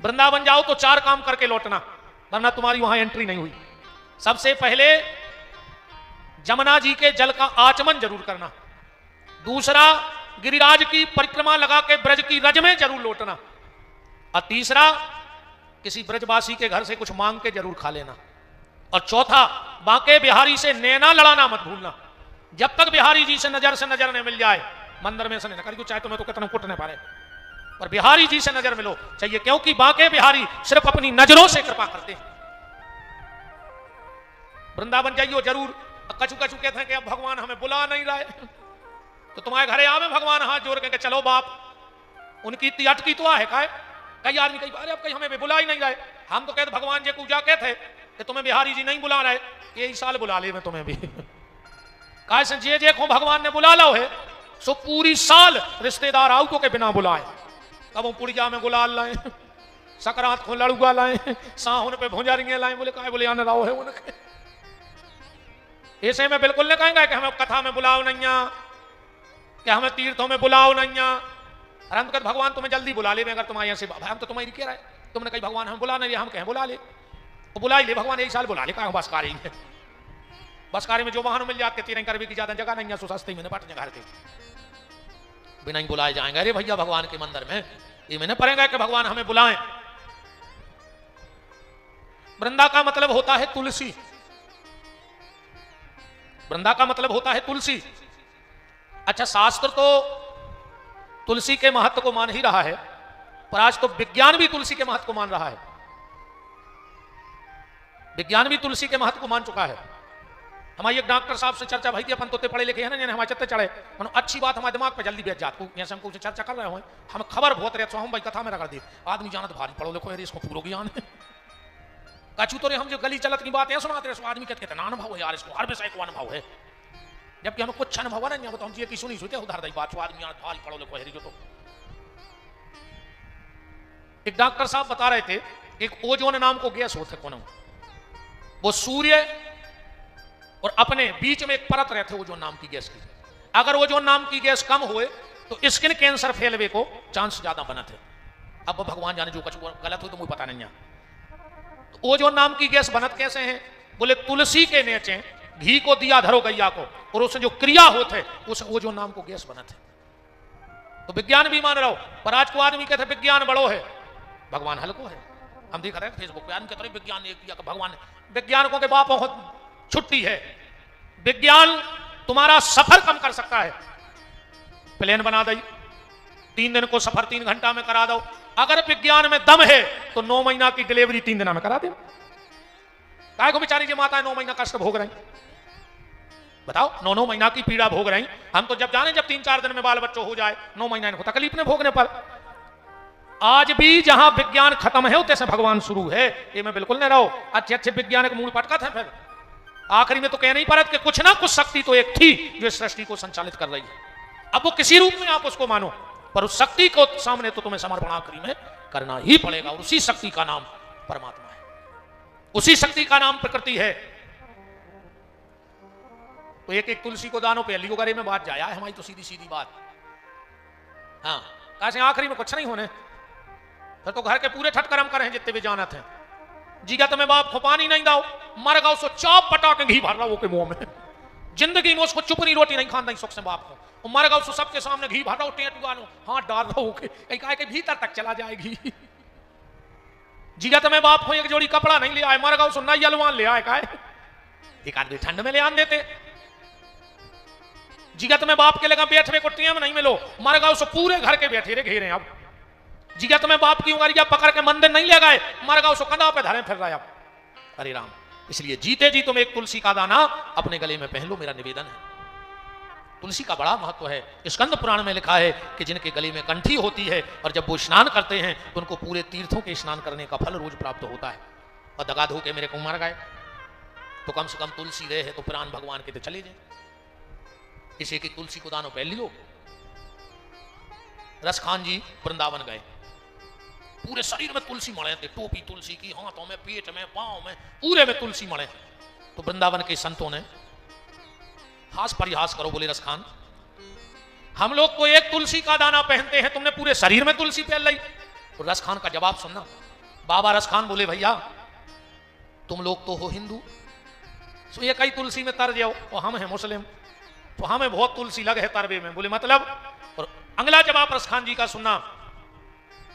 वृंदावन जाओ तो 4 काम करके लौटना, वरना तुम्हारी वहां एंट्री नहीं हुई। सबसे पहले जमुना जी के जल का आचमन जरूर करना। दूसरा गिरिराज की परिक्रमा लगा के ब्रज की रज में जरूर लौटना। और तीसरा किसी ब्रजवासी के घर से कुछ मांग के जरूर खा लेना। और चौथा बांके बिहारी से नैना लड़ाना मत भूलना। जब तक बिहारी जी से नजर न मिल जाए मंदिर में से न करियो, चाहे तुम्हें तो कितना कुटने पारे, पर बिहारी जी से नजर मिलो चाहिए, क्योंकि बांके बिहारी सिर्फ अपनी नजरों से कृपा करते हैं। वृंदावन जाइयो जरूर। कछु कछु कहते हैं कि अब भगवान हमें बुला नहीं रहे, तो तुम्हारे घरे आवे भगवान हाथ जोड़ के चलो बाप। उनकी इतनी अटकी तो है काय। कई आदमी कई अरे अब कहीं हमें बुला ही नहीं रहे। हम तो कहते भगवान जी पूजा कहते कि तुम्हें बिहारी जी नहीं बुला रहे, यही साल बुला ले मैं तुम्हें भी। काय से जे को भगवान ने बुला लो है सो पूरी साल रिश्तेदार आउटों के बिना बुलाए। कब पुड़िया में गुलाल लाए, सकरात को लड़ुआ लाए, साहुन पे भुंजारियां लाए। बोले काय बोले आने रहो है उनके। ऐसे में बिल्कुल नहीं कहेंगे कि हमें कथा में बुलाओ नहीं, कि हमें तीर्थों में बुलाओ नहीं। और हम कहते भगवान तुम्हें जल्दी बुला ले अगर तुम्हारे यहाँ से। हम तो तुम्हारी कह रहे तुमने कही भगवान हम बुला नहीं रहे, हम कहें बुला ले। तो बुला ही ले भगवान, एक साल बुला ले। कहा बस कार्य में, बस कार्य में जो वाहन मिल जाते तीन करने की ज्यादा जगह नहीं है, सो सस्ते में बांटने घर के बिना ही बुलाए जाएंगे। अरे भैया भगवान के मंदिर में ये मैंने पढ़ेगा कि भगवान हमें बुलाएं। वृंदा का मतलब होता है तुलसी। वृंदा का मतलब होता है तुलसी। अच्छा, शास्त्र तो तुलसी के महत्व को मान ही रहा है, पर आज तो विज्ञान भी तुलसी के महत्व को मान रहा है। विज्ञान भी तुलसी के महत्व को मान चुका है। हमारी एक डॉक्टर साहब से चर्चा भाई थी, अपन तो पढ़े लिखे हैं ना, हमारे चत्ते चढ़े मनो अच्छी बात हमारे दिमाग पे जल्दी बैठ जाती। जैसे हमको चर्चा कर रहे हो, हम खबर बहुत रहे हम भाई कथा में रगड़ दी। आदमी जाना तो भारी पढ़ो लिखो यार, इसको पूरा ज्ञान है। कचू तो हम जो गली चलत की बात है सुनाते रहे, आदमी कहते अनुभव है यार, इसको हर विषय को अनुभव है, जबकि हमें कुछ अनुभव नहीं है। तो हम जी की सुनी सुनते उधार बात आदमी भारी पढ़ो लिखो है। तो एक डॉक्टर साहब बता रहे थे एक ओजोन नाम को गैस होता कौन, वो सूर्य और अपने बीच में एक परत रहते ओजोन नाम की गैस की। अगर ओजोन नाम की गैस कम हुए तो स्किन कैंसर फैलवे को चांस ज्यादा बना थे। अब भगवान जाने जो कुछ गलत हो तो मुझे पता नहीं है। तो ओजोन नाम की गैस बनत कैसे है? बोले तुलसी के नीचे घी को दिया धरो गैया को, और उससे जो क्रिया होते उस ओजोन नाम को गैस बनत है। तो विज्ञान भी मान रहा हो, पर आज को आदमी कहते विज्ञान बड़ो है भगवान हल्को है। हम देख रहे हैं फेसबुक पे आदमी कहते विज्ञान ने किया, भगवान वैज्ञानिकों के बापों को छुट्टी है। विज्ञान तुम्हारा सफर कम कर सकता है। प्लेन बना दी 3 दिन को सफर 3 घंटा में करा दो। अगर विज्ञान में दम है तो 9 महीना की डिलीवरी 3 दिन में करा दे। काय को बेचारी जी माता 9 महीना कष्ट भोग रही, बताओ 9 महीना की पीड़ा भोग रही। हम तो जब जाने जब 3-4 दिन में बाल बच्चों हो जाए, 9 महीना इनको तकलीफ ने भोगने पर। आज भी जहां विज्ञान खत्म है उतने से भगवान शुरू है। ये मैं बिल्कुल नहीं रहो। अच्छे अच्छे वैज्ञानिक मूल पटका था, फिर आखिरी में तो कह नहीं पा रहे कि कुछ ना कुछ शक्ति तो एक थी जो इस सृष्टि को संचालित कर रही है। अब वो किसी रूप में आप उसको मानो, पर उस शक्ति को सामने तो तुम्हें समर्पण आखिरी में करना ही पड़ेगा। और उसी शक्ति का नाम परमात्मा है, उसी शक्ति का नाम प्रकृति है। तो एक तुलसी को दानो पे अली में बात जाया है हमारी, तो सीधी सीधी बात। हाँ, कैसे आखिरी में कुछ नहीं होने, फिर तो घर के पूरे ठटकरम करें जितने भी जानत हैं। जीगा तुम्हें बाप को पानी नहीं दाओ, मर गया उसको चाप पटा के घी भर रहा वो के मुंह में। जिंदगी में उसको चुपनी रोटी नहीं खाना सुख से बाप को। मर गया उसको सबके सामने घी भर रहा टेंट गानो हाथ डाल रहा हो के भीतर तक चला जाए घी। जिगत में बाप को एक जोड़ी कपड़ा नहीं ले आए, मर गए सुनना यलवान ले आए का एक आदमी ठंड में ले आन देते। जिगत में बाप के लगा बैठे को टेम नहीं मिलो, मर गए सो पूरे घर के बैठे रे घेरे। अब जिगत में बाप की उंगलियां पकड़ के मंदिर नहीं ले गए, मर गए सो कंधा पे धरे फिर रहा। अब अरे राम, इसलिए जीते जी तुम एक तुलसी का दाना अपने गले में पहन लो, मेरा निवेदन है। तुलसी का बड़ा महत्व है। स्कंद पुराण में लिखा है कि जिनके गले में कंठी होती है और जब वो स्नान करते हैं तो उनको पूरे तीर्थों के स्नान करने का फल रोज प्राप्त होता है। और दगा धो के मेरे को मर गए तो कम से कम तुलसी रहे है तो प्राण भगवान के तो चले जाए। इसे की तुलसी को दानो पहन लियो। रसखान जी वृंदावन गए, पूरे शरीर में तुलसी मड़े थे, टोपी तुलसी की, हाथों में, पेट में, पांव में, पूरे में तुलसी मड़े। तो वृंदावन के संतों ने हास परिहास करो, बोले रसखान हम लोग तो एक तुलसी का दाना पहनते हैं, तुमने पूरे शरीर में तुलसी पहन ली। तो रसखान का जवाब सुनना। बाबा रसखान बोले भैया तुम लोग तो हो हिंदू, तो ये कई तुलसी में तर जाओ, और हम हैं मुस्लिम तो हमें बहुत तुलसी लगे है तरबे में। बोले मतलब? और अगला जवाब रसखान जी का सुनना।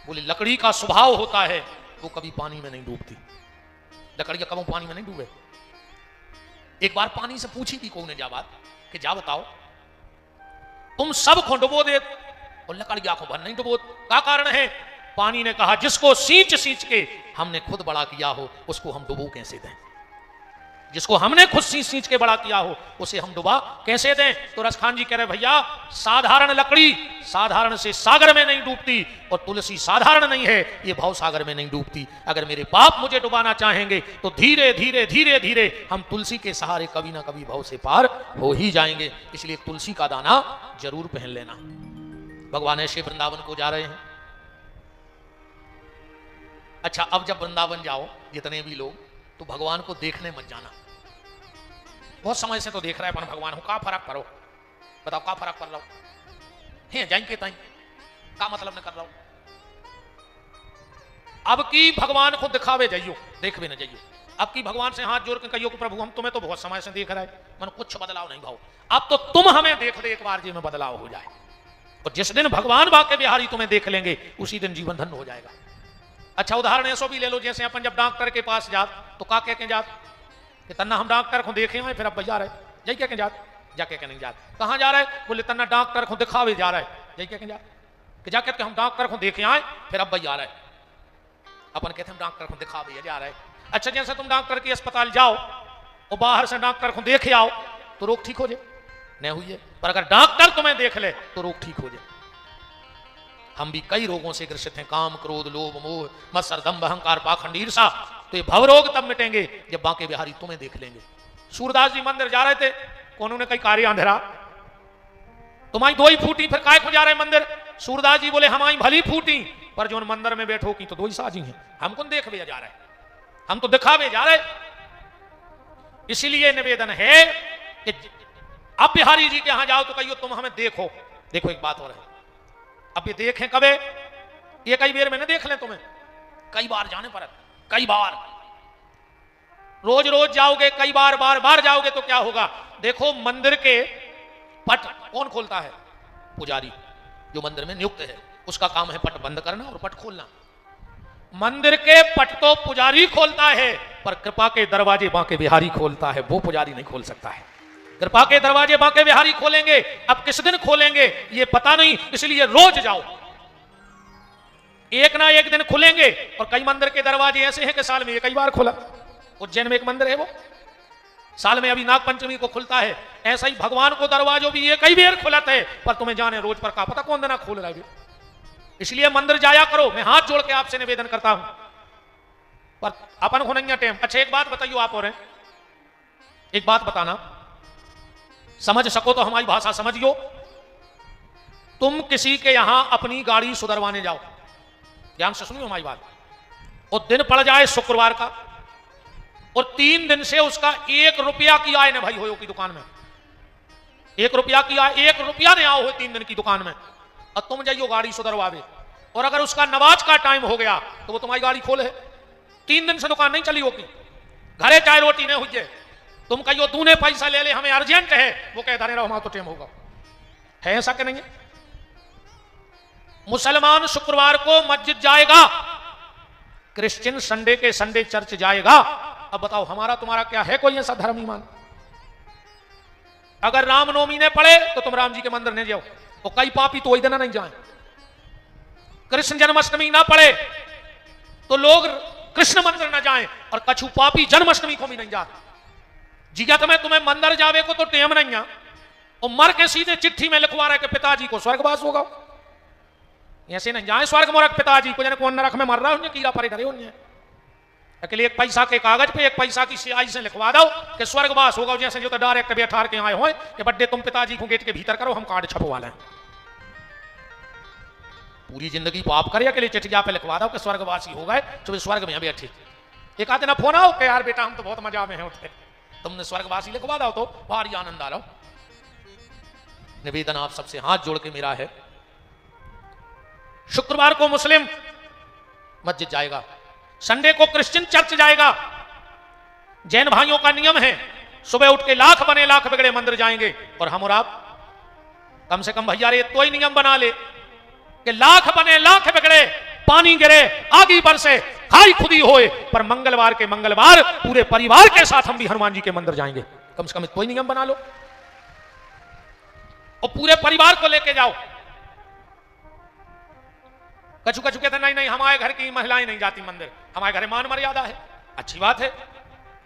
बोले लकड़ी का स्वभाव होता है वो कभी पानी में नहीं डूबती, लकड़ियां कभी पानी में नहीं डूबे। एक बार पानी से पूछी थी कौन ने जा बात कि जा बताओ तुम सब को डुबो दे और लकड़ियां को भर नहीं डुबो, क्या कारण है? पानी ने कहा जिसको सींच सींच के हमने खुद बड़ा किया हो उसको हम डुबो कैसे दें, जिसको हमने खुद सींच सींच के बड़ा किया हो उसे हम डुबा कैसे दें? तो रसखान जी कह रहे भैया साधारण लकड़ी साधारण से सागर में नहीं डूबती और तुलसी साधारण नहीं है, ये भाव सागर में नहीं डूबती। अगर मेरे बाप मुझे डुबाना चाहेंगे तो धीरे धीरे धीरे धीरे हम तुलसी के सहारे कभी ना कभी भाव से पार हो ही जाएंगे। इसलिए तुलसी का दाना जरूर पहन लेना। भगवान ऐसे वृंदावन को जा रहे हैं। अच्छा, अब जब वृंदावन जाओ जितने भी लोग, तो भगवान को देखने मत जाना। बहुत समय से तो देख रहा है अपन भगवान हूं, का फर्क करो बताओ, का फर्क कर लो है जाएंगे ताई का मतलब न कर रहा हूं। अब की भगवान को दिखावे जाइयो, देख भी न जाइयो। अब की भगवान से हाथ जोड़ के कहियो कि प्रभु हम तुम्हें तो बहुत समय से देख रहा है, मन कुछ बदलाव नहीं भाव, अब तो तुम हमें देख ले एक बार जी में बदलाव हो जाए। और जिस दिन भगवान बाके बिहारी तुम्हें देख लेंगे उसी दिन जीवन धन्य हो जाएगा। अच्छा उदाहरण ऐसो भी ले लो, जैसे अपन जब डॉक्टर के पास जात तो का कह के जात कि तन्ना हम डॉक्टर को देखे हैं, फिर अब भैया रहे जय कह के जात, जाके कह नहीं जात। कहां जा रहे? बोले तन्ना डॉक्टर को दिखावे जा रहा है, जय कह के जात कि जाके हम डॉक्टर को देखे आए, फिर अब भैया रहे। अपन कहते हम डॉक्टर को दिखावे जा रहे। अच्छा जैसे तुम डॉक्टर के अस्पताल जाओ और बाहर से डॉक्टर को देखे आओ तो रोग ठीक हो जाए, नहीं हुई है, पर अगर डॉक्टर तुम्हें देख ले तो रोग ठीक हो जाए। हम भी कई रोगों से ग्रसित हैं, काम क्रोध लोभ मोह मत्सर दंभ अहंकार पाखंड ईर्षा। तो ये भव रोग तब मिटेंगे जब बांके बिहारी तुम्हें देख लेंगे। सूरदास जी मंदिर जा रहे थे, उन्होंने कई कार्य अंधेरा तुम्हारी दो ही फूटी, फिर काय को जा रहे मंदिर? सूरदास जी बोले हमारी भली फूटी पर जो मंदिर में बैठो की तो दो ही साजी हैं, हमको देख जा रहे, हम तो दिखावे जा रहे। इसीलिए निवेदन है कि अब बिहारी जी के यहां जाओ तो कहियो तुम हमें देखो। देखो एक बात और है, अब ये देखें कबे? ये कई बार में न देख लें तुम्हें, कई बार जाने पर, कई बार रोज रोज जाओगे, कई बार बार बार जाओगे तो क्या होगा? देखो मंदिर के पट कौन खोलता है? पुजारी जो मंदिर में नियुक्त है, उसका काम है पट बंद करना और पट खोलना। मंदिर के पट तो पुजारी खोलता है, पर कृपा के दरवाजे बांके बिहारी खोलता है, वो पुजारी नहीं खोल सकता है। कृपा के दरवाजे बांके बिहारी खोलेंगे, अब किस दिन खोलेंगे ये पता नहीं, इसलिए रोज जाओ, एक ना एक दिन खुलेंगे। और कई मंदिर के दरवाजे ऐसे हैं कि साल में कई बार खुला। उज्जैन में एक मंदिर है वो साल में अभी नाग पंचमी को खुलता है, ऐसा ही भगवान को दरवाजों भी ये कई बार खुलता है, पर तुम्हें जाने रोज पर का पता कौन दिन खोल रहा है। इसलिए मंदिर जाया करो, मैं हाथ जोड़ के आपसे निवेदन करता हूं, पर अपन को नहीं टाइम। अच्छा एक बात बताइयो आप, और एक बात बताना, समझ सको तो हमारी भाषा समझियो। तुम किसी के यहां अपनी गाड़ी सुधरवाने जाओ, ध्यान से सुनियो हमारी बात, और दिन पड़ जाए शुक्रवार का और 3 दिन से उसका 1 रुपया की आय न भाई हो की दुकान में, 1 रुपया की आय, 1 रुपया नहीं आओ हो 3 दिन की दुकान में, और तुम जाइयो गाड़ी सुधरवावे, और अगर उसका नमाज का टाइम हो गया तो वो तुम्हारी गाड़ी खोले। 3 दिन से दुकान नहीं चली होगी, घरे चाय रोटी नहीं हुई है, तुम कहियो तूने पैसा ले ले हमें अर्जेंट है, वो कहता नहीं रहो हमारा तो टाइम होगा, है ऐसा कि नहीं है? मुसलमान शुक्रवार को मस्जिद जाएगा, क्रिश्चियन संडे के संडे चर्च जाएगा। अब बताओ हमारा तुम्हारा क्या है कोई ऐसा धर्म ईमान? अगर रामनवमी ने पड़े तो तुम राम जी के मंदिर नहीं जाओ, तो कई पापी तो वही दिन नहीं जाए। कृष्ण जन्माष्टमी ना पड़े तो लोग कृष्ण मंदिर ना जाएं, और कछु पापी जन्माष्टमी को भी नहीं जाते। जिगत में तुम्हें मंदिर जावे को तो टेम नहीं है, और मर के सीधे चिट्ठी में लिखवा रहे कि पिताजी को स्वर्गवास होगा। ऐसे नहीं जाए स्वर्ग मोरक पिताजी को, जन को नरक में मर रहा है कीड़ा परे डरे होंगे। अकेले 1 पैसा के कागज पे 1 पैसा की स्याही से लिखवा दो कि स्वर्गवास होगा, जैसे जो तो डायरेक्ट बैठा के आए हो कि बड्डे तुम पिताजी को गेट के भीतर करो, हम कार्ड छपवा लें। पूरी जिंदगी पाप करे, अकेले चिट्ठिया पे लिखवा दो कि स्वर्गवासी हो गए, तो स्वर्ग में बैठे। एक आधे ना फोन आओ कि यार बेटा हम तो बहुत मजा में हैं उठे, तुमने स्वर्गवासी लिखवा दो तो भारी आनंद आ रहा। निवेदन आप सबसे हाथ जोड़ के मेरा है, शुक्रवार को मुस्लिम मस्जिद जाएगा, संडे को क्रिश्चियन चर्च जाएगा। जैन भाइयों का नियम है सुबह उठ के लाख बने लाख बिगड़े मंदिर जाएंगे, और हम और आप कम से कम भैया रे तो ही नियम बना ले कि लाख बने लाख बिगड़े, पानी गिरे आगी बरसे खाई खुदी होए, पर मंगलवार के मंगलवार पूरे परिवार के साथ हम भी हनुमान जी के मंदिर जाएंगे। कम से कम तो ही नियम बना लो, और पूरे परिवार को लेके जाओ। कछु कछु कहते नहीं नहीं हमारे घर की महिलाएं नहीं जाती मंदिर, हमारे घरे मान मर्यादा है। अच्छी बात है,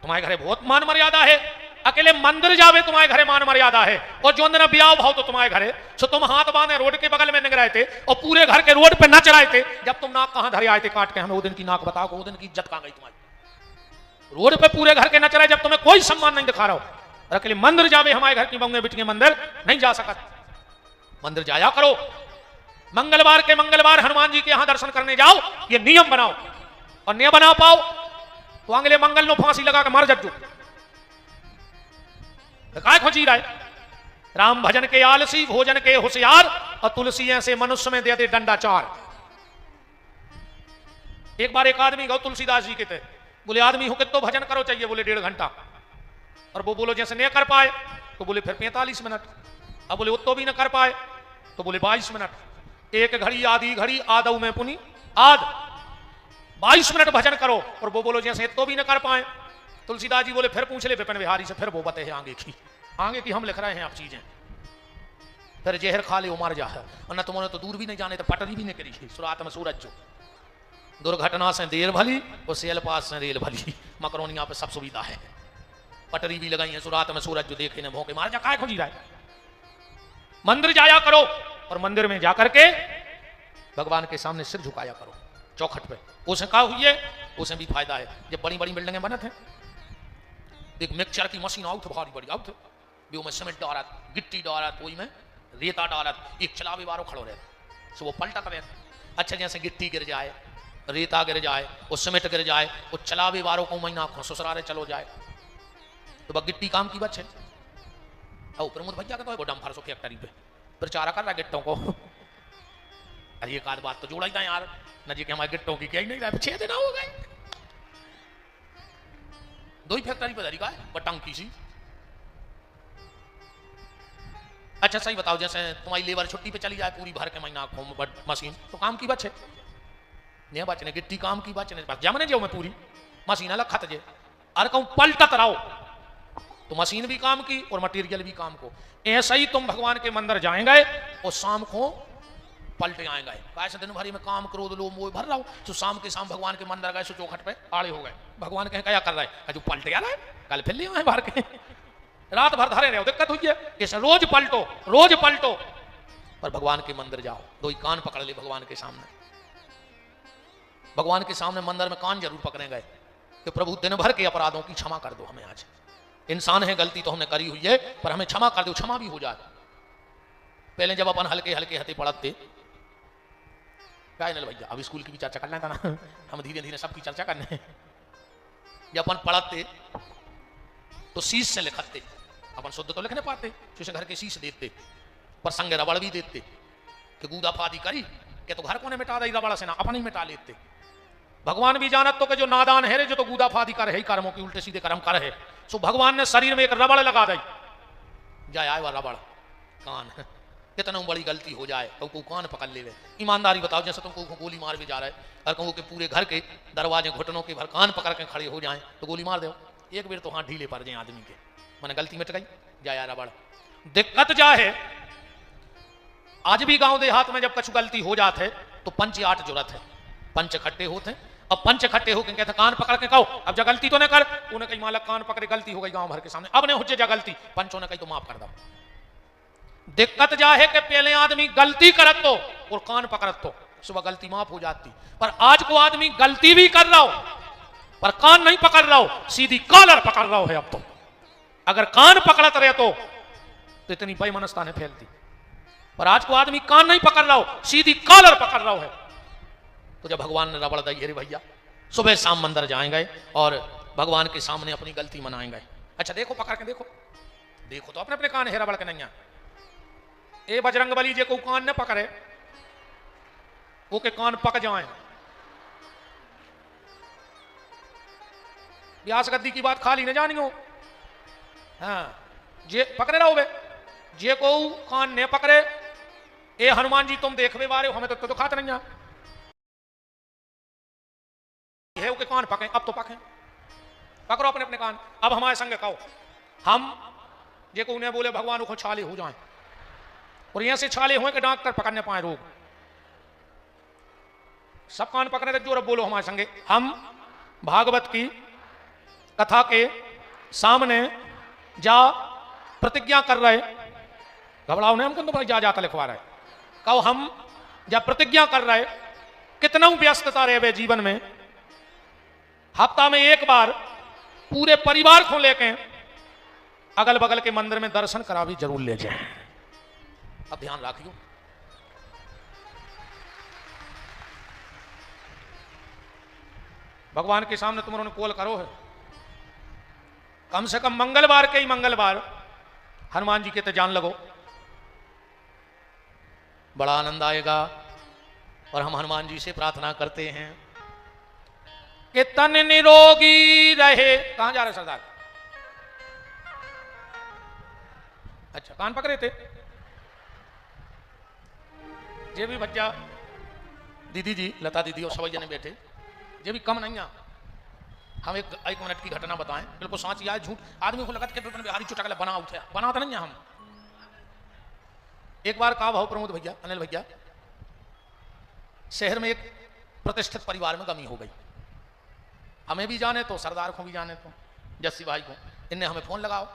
तुम्हारे घरे बहुत मान मर्यादा है, अकेले मंदिर जावे तुम्हारे घरे मान मर्यादा है। और जो अंदर ब्याह भाव तो तुम्हारे घरे, सो तुम हाथ बांधे रोड के बगल में निग रहे थे और पूरे घर के रोड पे नच रहे थे। जब तुम नाक कहां धरे आए थे काट के, हमें वो दिन की नाक बताओ, वो दिन की इज्जत कहां गई तुम्हारी? रोड पे पूरे घर के नच रहे, जब तुम्हें कोई सम्मान नहीं दिखा रहा हो। और अकेले मंदिर जावे हमारे घर की बहुएं बिटियां मंदिर नहीं जा सकत। मंदिर जाया करो, मंगलवार के मंगलवार हनुमान जी के यहां दर्शन करने जाओ, ये नियम बनाओ। और नहीं बना पाओ तो अगले मंगल नो फांसी लगा के मर जज्जो। काय खोजी रहा है? राम भजन के आलसी भोजन के होशियार, और तुलसी ऐसे मनुष्य में दे दे डंडा चार। एक बार एक आदमी गौ तुलसीदास जी के थे, बोले आदमी हो के तो भजन करो चाहिए, बोले 1.5 घंटा। और वो बोलो जैसे नहीं कर पाए तो बोले फिर 45 मिनट। अब बोले वो तो भी न कर पाए तो बोले 22 मिनट। एक घड़ी आधी घड़ी आदऊ में पुनी आद 22 मिनट भजन करो। और वो बोलो जैसे तो भी न कर पाए। तुलसीदास जी बोले फिर पूछ ले विपिन बिहारी से, फिर वो बते हैं आगे की हम लिख रहे हैं आप चीजें। फिर जहर खा ले उमर जा है, और न तुमने तो दूर भी नहीं जाने तो पटरी भी नहीं करी। सुरात में सूरज जो दुर्घटना से देर भली और सेल पास से रेल भली, मकरोनिया पे सब सुविधा है, पटरी भी लगाई है। सुरात में सूरज जो देखे ने भोंके मार जा, काय खोजी रहा है? मंदिर जाया करो, और मंदिर में जाकर के भगवान के सामने सिर झुकाया करो चौखट पे। उसे कहा हुई है, उसे भी फायदा है। जब बड़ी बड़ी बिल्डिंगें बनत हैं, एक मिक्सचर की मशीन आउट भारी बड़ी आउट, में सीमेंट डालत, गिट्टी डालत, कोई में रेता डालत, एक चलावे बारो खड़ो रहता, सो वो पलटत रहता। अच्छा जैसे गिट्टी गिर जाए, रेता गिर जाए, वो सीमेंट गिर जाए, वो चलावे बारो को महीना ससुरारे चलो जाए, तो वह गिट्टी काम की बच है। और प्रमोद भैया का तो वो डम्फर सो फैक्ट्री पे प्रचार कर रहा गिट्टों को। अरे एक आध बात तो जोड़ा ही था यार, न जी के हमारे गिट्टों की क्या ही नहीं रहा, 6 दिन हो गए। 2 ही फैक्ट्री पे धरी का है बटंकी सी। अच्छा सही बताओ, जैसे तुम्हारी लेबर छुट्टी पे चली जाए पूरी भर के महीना मशीन, तो काम की बच है नहीं बचने, गिट्टी काम की बचने बस जमने जो मैं पूरी मशीन अलग खत जे। अरे कहूं पलटत रहो तो मशीन भी काम की और मटेरियल भी काम को। ऐसा ही तुम भगवान के मंदिर जाएंगे और शाम को पलटे आएंगे। कैसे दिन भरी में काम क्रोध लो मोह भर रहा हो, तो शाम के शाम भगवान के मंदिर गए, सो चौखट पे आड़े हो गए। भगवान कहे क्या कर रहा है? जो पलटे आ रहा है, कल फिर ले आए भर के, रात भर धरे रहो, दिक्कत हुई है। इसे रोज पलटो, पर भगवान के मंदिर जाओ, 2 ही कान पकड़ ले भगवान के सामने। भगवान के सामने मंदिर में कान जरूर पकड़े गए कि प्रभु दिन भर के अपराधों की क्षमा कर दो हमें। आज इंसान है, गलती तो हमने करी हुई है, पर हमें क्षमा कर दो, क्षमा भी हो जाए। पहले जब अपन हल्के हल्के हथे पढ़ते, क्या है भैया, अब स्कूल की भी चर्चा करना था ना, हम धीरे धीरे सबकी चर्चा करने। जब अपन पढ़ते तो शीश से लिखते, अपन शुद्ध तो लिखने पाते, जैसे घर के शीश देते, पर संग रबड़ भी देते कि गूदा फादी करी के तो घर को ने मिटा दे रबड़ से ना, अपन ही मिटा लेते। भगवान भी जानत तो कि जो नादान है रे, जो तो गूदा फादी कर है ही कर्मों की उल्टे सीधे कर्म कर है, सो भगवान ने शरीर में एक रबड़ लगा दी, जाए आए वह रबड़ कान कितना बड़ी गलती हो जाए तो कान पकड़ ले। ईमानदारी बताओ, जैसे तुमको गोली मार भी जा रहा है और कहूँ कि पूरे घर के दरवाजे घुटनों के भर कान पकड़ के खड़े हो जाएं तो गोली मार दो। एक बेर तो हाथ ढीले पड़ जाए आदमी के, मैंने गलती मिट गई जा यार बड़ दिक्कत जा है। आज भी गांव देहात में जब कुछ गलती हो जाते तो पंच आठ जरूरत है, पंच इकट्ठे होते हैं। अब पंच इकट्ठे होकर कहते कान पकड़ के कहो अब जा गलती तो नहीं कर, उन्हें कही मालक कान पकड़े गलती हो गई गांव भर के सामने, अब नहीं हो जा गलती, पंचों ने कही तो माफ कर दो। दिक्कत जा है कि पहले आदमी गलती करत तो और कान पकड़त तो सुबह गलती माफ हो जाती, पर आज को आदमी गलती भी कर रहा हो पर कान नहीं पकड़ रहा हो, सीधी कॉलर पकड़ रहा हो है। अब तो अगर कान पकड़त रहे तो इतनी बेमनस्ता नहीं फैलती, पर आज को आदमी कान नहीं पकड़ रहा हो, सीधी कॉलर पकड़ रहा है। तो जब भगवान ने रबड़ दी, अरे भैया सुबह शाम मंदिर जाएंगे और भगवान के सामने अपनी गलती मनाएंगे। अच्छा देखो पकड़ के देखो, देखो तो अपने अपने कान है रबड़ के नहीं। ए बजरंग बली जे को कान न पकड़े वो के कान पक जाए। ब्यास गद्दी की बात खाली न जानियो, हाँ जे पकड़े रहो बे, जे को कान ने पकड़े। ए हनुमान जी तुम देखवे बारे हो, हमें तो खाते नहीं है के कान पके, अब तो पके, पकड़ो अपने अपने कान। अब हमारे संग कहो हम जे को उन्हें बोले भगवान को छाले हो जाए और यहां से छाले हुए कि डॉक्टर पकड़ने पाए रोग, सब कान पकड़ने तक जो रब बोलो हमारे संगे। हम भागवत की कथा के सामने जा प्रतिज्ञा कर रहे, घबराओ नहीं, हमको तो भाई जा जाता लिखवा रहे। कहो हम जब प्रतिज्ञा कर रहे, कितना व्यस्तता रहे जीवन में, हफ्ता में एक बार पूरे परिवार को लेके अगल बगल के मंदिर में दर्शन करा भी जरूर ले जाए। अब ध्यान रखियो, भगवान के सामने तुम उन्होंने कोल करो है, कम से कम मंगलवार के ही मंगलवार हनुमान जी के तो जान लगो, बड़ा आनंद आएगा। और हम हनुमान जी से प्रार्थना करते हैं कि तन निरोगी रहे। कहां जा रहे सरदार? अच्छा कान पकड़े थे जे भी बच्चा दीदी जी, लता दीदी और सभी जने बैठे, जे भी कम नहीं आ। हम एक मिनट की घटना बताएं, बिल्कुल सच या झूठ, आदमी को लगा कि बिहारी चुटकला बना उठे, बनाता नहीं हम। एक बार कहा भाव प्रमोद भैया, अनिल भैया, शहर में एक प्रतिष्ठित परिवार में गमी हो गई। हमें भी जाने तो, सरदार को भी जाने तो, जस्सी भाई को, इनने हमें फोन लगाओ,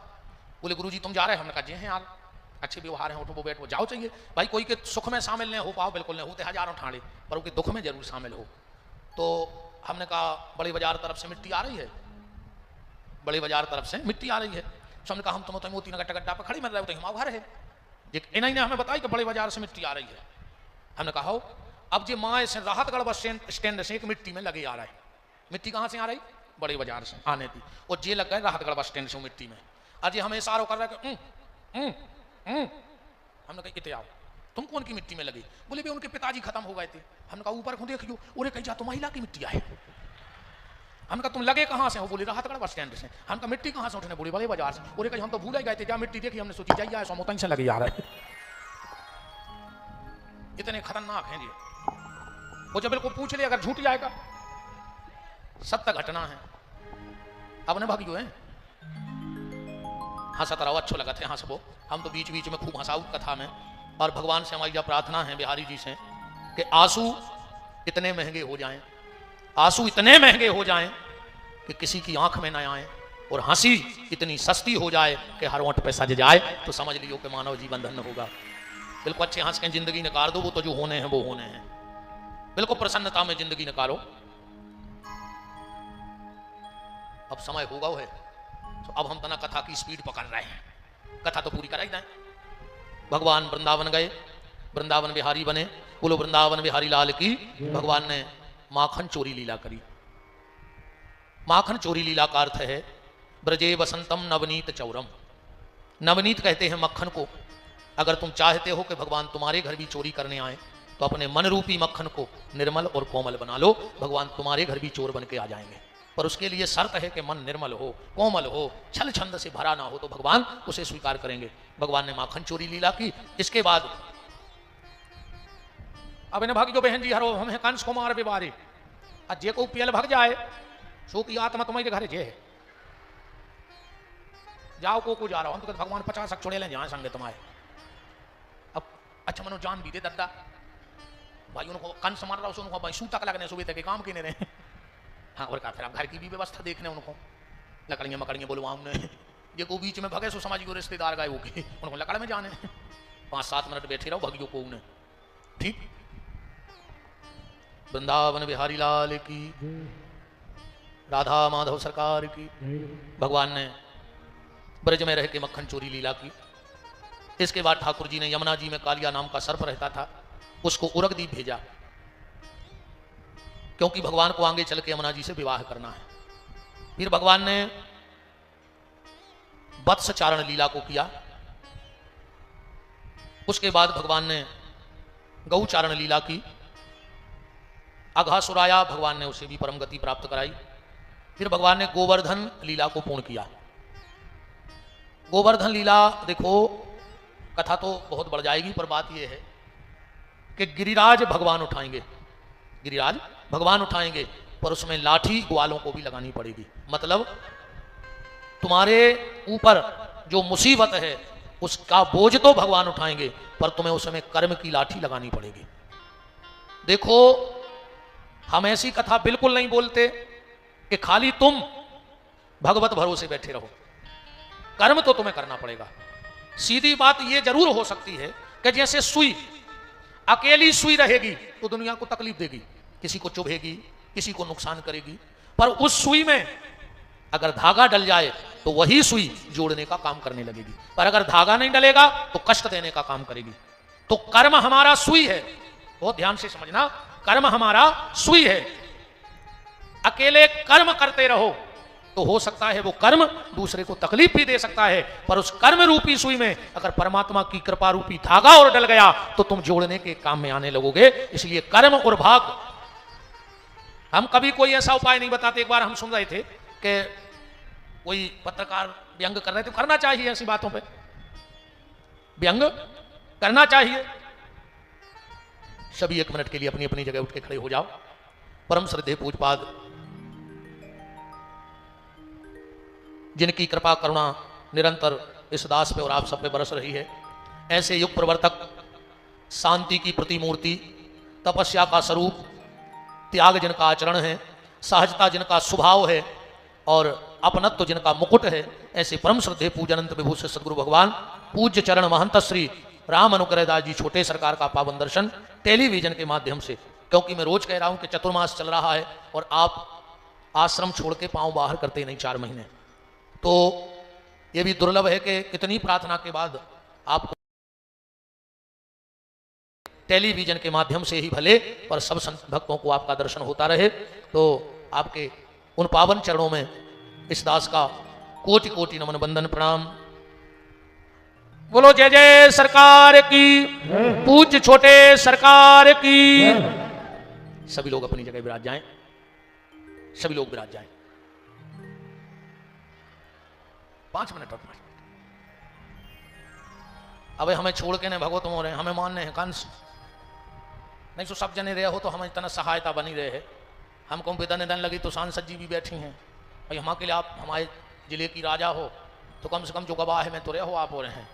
बोले गुरुजी तुम जा रहे हैं? हमने कहा जी हैं यार, अच्छे व्यवहार हैं, उठो बैठो, जाओ चाहिए भाई। कोई के सुख में शामिल नहीं हो पाओ, बिल्कुल नहीं होते हजारों ठाणे, पर उनके दुख में जरूर शामिल हो। तो हमने कहा बड़ी बाजार तरफ से मिट्टी आ रही है, बड़ी बाजार तरफ से मिट्टी आ रही है। तो हमने कहा हम तुम मोती नगर गड्ढा पर खड़ी मिल रहे हो, तो हमारा घर है। इन्हीं ने हमें बताया कि बड़े बाजार से मिट्टी आ रही है। हमने कहा हो, अब जे माँ से राहतगढ़ बस स्टैंड से एक मिट्टी में लगे आ रहा है। मिट्टी कहाँ से आ रही? बड़े बाजार से आने थी, और जे लग गए राहतगढ़ बस स्टैंड से मिट्टी में। आज ये हमें इशारा कर रहा है कि हमने कहा इतने आओ, तुम कौन की मिट्टी में लगी? बोले भी उनके पिताजी खत्म हो गए थे। हमने कहा ऊपर को देखियो, उन्हें कही जा तो महिला की मिट्टी आए। हमने कहा तुम लगे कहाँ से हो? बोले राहतगढ़ बस स्टैंड से। हमने कहा मिट्टी कहाँ से उठने? बोले बड़े बाजार से। उन्हें कही हम तो भूल ही गए थे, जहाँ मिट्टी देखी हमने सोची जाइए सोमोतन से लगे आ रहा है। इतने खतरनाक हैं जी। वो जब बिल्कुल पूछ लिया, अगर झूठ जाएगा, सत्य घटना है। अपने भागियो है, हंसत रहो, अच्छो लगा थे हंसबो। हम तो बीच बीच में खूब हंसाऊ कथा में। और भगवान से हमारी जब प्रार्थना है बिहारी जी से कि आंसू इतने महंगे हो जाएं, आंसू इतने महंगे हो जाएं कि किसी की आंख में न आए, और हंसी इतनी सस्ती हो जाए कि हर ओंठ पे सज जाए, तो समझ लियो कि मानव जीवन धन्य होगा। बिल्कुल अच्छे हंस के जिंदगी निकाल दो, वो तो जो होने हैं वो होने हैं। बिल्कुल प्रसन्नता में जिंदगी निकालो। अब समय होगा है, तो अब हम तना कथा की स्पीड पकड़ रहे हैं, कथा तो पूरी करा ही दें। भगवान वृंदावन गए, वृंदावन बिहारी बने। बोलो वृंदावन बिहारी लाल की। भगवान ने माखन चोरी लीला करी। माखन चोरी लीला का अर्थ है ब्रजे वसंतम नवनीत चौरम। नवनीत कहते हैं मक्खन को। अगर तुम चाहते हो कि भगवान तुम्हारे घर भी चोरी करने आए, तो अपने मन रूपी मक्खन को निर्मल और कोमल बना लो, भगवान तुम्हारे घर भी चोर बन के आ जाएंगे। पर उसके लिए शर्त है कि मन निर्मल हो, कोमल हो, छल छंद से भरा ना हो, तो भगवान उसे स्वीकार करेंगे। भगवान ने माखन चोरी लीला की। इसके बाद अब इन्हें भाग जो बहन जी हरो हम कंस को मार बेबारे आज जे को पियल भग जाए सो की आत्मा तुम्हारे घरे जे जाओ को जा रहा हूं तो भगवान 50 छोड़े ले जहां संगे तुम्हारे अब अच्छा मनो जान भी दे दद्दा भाई उनको कंस मार रहा उनको भाई सूतक लगने सुबह तक काम किने रहे हाँ और का फिर आप घर की भी व्यवस्था देखने उनको लकड़ियां मकड़ियां बोलवाऊं ने ये को बीच में भगे सो समाज को रिश्तेदार गए वो के उनको लकड़ में जाने 5-7 मिनट बैठे रहो भगियो को उन्हें ठीक। वृंदावन बिहारी लाल की, राधा माधव सरकार की। भगवान ने ब्रज में रह के मक्खन चोरी लीला की। इसके बाद ठाकुर जी ने यमुना जी में कालिया नाम का सर्प रहता था उसको उरगदीप भेजा क्योंकि भगवान को आगे चल के यमुना जी से विवाह करना है। फिर भगवान ने वत्स चारण लीला को किया। उसके बाद भगवान ने गौ चारण लीला की। अघासुराया भगवान ने उसे भी परम गति प्राप्त कराई। फिर भगवान ने गोवर्धन लीला को पूर्ण किया। गोवर्धन लीला देखो कथा तो बहुत बढ़ जाएगी पर बात यह है कि गिरिराज भगवान उठाएंगे, गिरिराज भगवान उठाएंगे पर उसमें लाठी ग्वालों को भी लगानी पड़ेगी। मतलब तुम्हारे ऊपर जो मुसीबत है उसका बोझ तो भगवान उठाएंगे पर तुम्हें उसमें कर्म की लाठी लगानी पड़ेगी। देखो हम ऐसी कथा बिल्कुल नहीं बोलते कि खाली तुम भगवत भरोसे बैठे रहो, कर्म तो तुम्हें करना पड़ेगा। सीधी बात यह जरूर हो सकती है कि जैसे सुई अकेली सुई रहेगी तो दुनिया को तकलीफ देगी, किसी को चुभेगी, किसी को नुकसान करेगी, पर उस सुई में अगर धागा डल जाए तो वही सुई जोड़ने का काम करने लगेगी, पर अगर धागा नहीं डलेगा तो कष्ट देने का काम करेगी। तो कर्म हमारा सुई है, बहुत ध्यान से समझना, कर्म हमारा सुई है। अकेले कर्म करते रहो तो हो सकता है वो कर्म दूसरे को तकलीफ भी दे सकता है, पर उस कर्म रूपी सुई में अगर परमात्मा की कृपा रूपी धागा और डल गया तो तुम जोड़ने के काम में आने लगोगे। इसलिए कर्म और भाग, हम कभी कोई ऐसा उपाय नहीं बताते। एक बार हम सुन रहे थे कि कोई पत्रकार व्यंग कर रहे थे, करना चाहिए ऐसी बातों पे, व्यंग करना चाहिए। सभी 1 मिनट के लिए अपनी अपनी जगह उठ के खड़े हो जाओ। परम श्रद्धेय पूज्यपाद जिनकी कृपा करुणा निरंतर इस दास पे और आप सब पे बरस रही है, ऐसे युग प्रवर्तक, शांति की प्रतिमूर्ति, तपस्या का स्वरूप, त्याग जिनका आचरण है, सहजता जिनका स्वभाव है और अपनत्व जिनका मुकुट है, ऐसे परम श्रद्धेय पूजनंत विभूषित सदगुरु भगवान पूज्य चरण महंत श्री राम अनुग्रहदास जी छोटे सरकार का पावन दर्शन टेलीविजन के माध्यम से, क्योंकि मैं रोज कह रहा हूं कि चतुर्मास चल रहा है और आप आश्रम छोड़ के पांव बाहर करते नहीं 4 महीने, तो यह भी दुर्लभ है कि कितनी प्रार्थना के बाद आपको टेलीविजन के माध्यम से ही भले पर सब संत भक्तों को आपका दर्शन होता रहे। तो आपके उन पावन चरणों में इस दास का कोटि कोटि नमन बंदन प्रणाम। बोलो जय जय सरकार की, पूज्य छोटे सरकार की। सभी लोग अपनी जगह विराज जाएं, सभी लोग विराज जाएं। 5 मिनट और 5 मिनट। अब हमें छोड़ के नहीं भगवत हो रहे, हमें मानने हैं कंस नहीं तो सब जने रहे हो तो हमें इतना सहायता बनी रहे है। हमको बेदन दन लगी तो सांसद जी भी बैठी हैं भाई, हम के लिए आप हमारे जिले की राजा हो तो कम से कम जो गवाह है मैं तो रहे हो आप हो रहे हैं।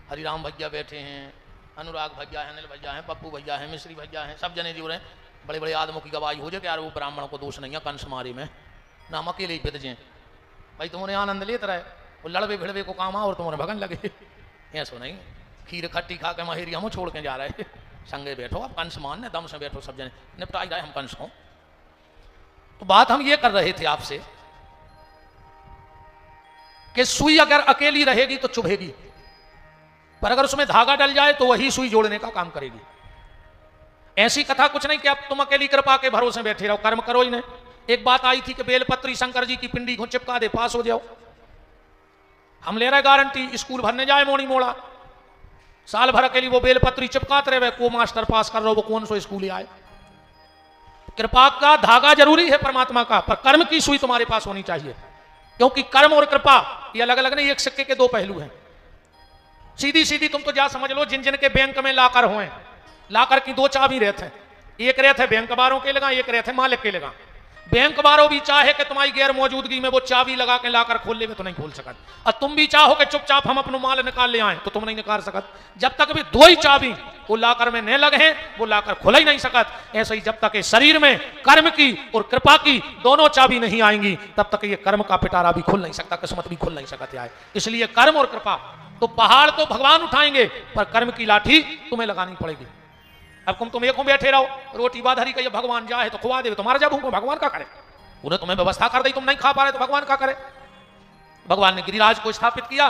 हरिराम भैया बैठे हैं, अनुराग भैया हैं, अनिल भैया हैं, पप्पू भैया हैं, मिश्री भैया हैं, सब जने जो रहे बड़े बड़े आदमों की गवाही हो जाए कि यार वो ब्राह्मणों को दोष नहीं है कंस मारे में ना, हम अकेले ही बित जाए भाई, तुम्हारे आनंद लेते रहे, वो लड़वे भिड़वे को काम आ और तुम्हारे भगन लगे। ऐसा नहीं खीर खट्टी खा के माहिरी हम छोड़ के जा रहे संगे बैठो, आप कंस मानने दम से बैठो, सब जने निपटा ही रहे हम कंस को। तो बात हम ये कर रहे थे आपसे कि सुई अगर अकेली रहेगी तो चुभेगी, पर अगर उसमें धागा डल जाए तो वही सुई जोड़ने का काम करेगी। ऐसी कथा कुछ नहीं कि अब तुम अकेली कृपा के भरोसे बैठे रहो, कर्म करो ही नहीं। एक बात आई थी कि बेलपत्री शंकर जी की पिंडी को चिपका दे, पास हो जाओ। हम ले रहे गारंटी, स्कूल भरने जाए मोड़ी मोड़ा, साल भर अकेली वो बेलपत्री चिपकाते रहे, को मास्टर पास कर रहा, वो कौन सो स्कूल आए। कृपा का धागा जरूरी है परमात्मा का, पर कर्म की सुई तुम्हारे पास होनी चाहिए, क्योंकि कर्म और कृपा ये अलग अलग नहीं, एक सिक्के के 2 पहलू हैं। सीधी सीधी तुम तो जा समझ लो, जिन जिन के बैंक में लाकर हुए लाकर की दो चाबी रहते हैं, एक रहते बैंक वालों के लगा, एक रहते मालिक के लगा। बैंक वालों भी चाहे कि तुम्हारी गैर मौजूदगी में वो चाबी लगा के लाकर खोल ले तो नहीं खोल सकत, और तुम भी चाहो कि चुपचाप हम अपना माल निकाल ले आए तो तुम नहीं निकाल सकत। जब तक भी दो ही चाबी वो लाकर में न लगे हैं वो लाकर खुल ही नहीं सकत। ऐसे ही जब तक इस शरीर में कर्म की और कृपा की दोनों चाबी नहीं आएंगी तब तक ये कर्म का पिटारा भी खुल नहीं सकता, किस्मत भी खुल नहीं सकती है। इसलिए कर्म और कृपा, तो पहाड़ तो भगवान उठाएंगे पर कर्म की लाठी तुम्हें लगानी पड़ेगी। अब तुम एक बैठे रहो, रोटी बाधरी का ये भगवान जाए तो खुआ दे, तुम्हारा जब हमको भगवान का करे, उन्हें तुम्हें व्यवस्था कर दी, तुम नहीं खा पा रहे तो भगवान का करे। भगवान ने गिरिराज को स्थापित किया,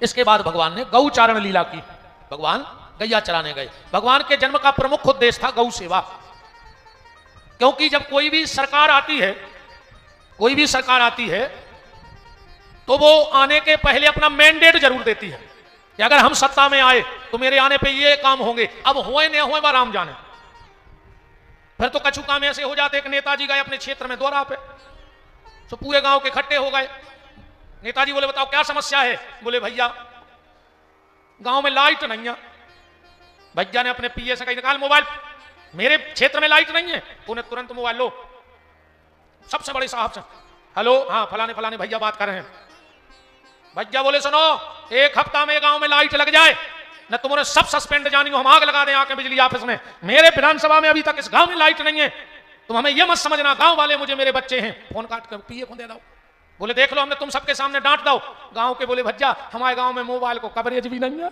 इसके बाद भगवान ने गौ चारण लीला की, भगवान गैया चराने गए। भगवान के जन्म का प्रमुख उद्देश्य था गौ सेवा, क्योंकि जब कोई भी सरकार आती है, कोई भी सरकार आती है तो वो आने के पहले अपना मैंडेट जरूर देती है कि अगर हम सत्ता में आए तो मेरे आने पे ये काम होंगे। अब होए न होए राम जाने, फिर तो कछु काम ऐसे हो जाते। एक नेताजी गए अपने क्षेत्र में दौरा पे, तो पूरे गांव के इकट्ठे हो गए। नेताजी बोले बताओ क्या समस्या है? बोले भैया गांव में लाइट नहीं है। भैया ने अपने पीए से कही निकाल मोबाइल, मेरे क्षेत्र में लाइट नहीं है। उन्हें तुरंत मोबाइल लो, सबसे बड़े साहब से, हेलो हाँ फलाने फलाने भैया बात कर रहे हैं। भैया बोले सुनो, एक हफ्ता में गांव में लाइट लग जाए न तुम्हारे सब सस्पेंड जानी हो, हम आग लगा दें आके बिजली ऑफिस में। मेरे विधानसभा में अभी तक इस गांव में लाइट नहीं है, तुम हमें यह मत समझना गांव वाले मुझे मेरे बच्चे हैं। फोन काट कर पीए को दे दो, बोले देख लो हमने तुम सबके सामने डांट दो। गांव के बोले भैया हमारे गांव में मोबाइल को कवरेज भी नहीं है।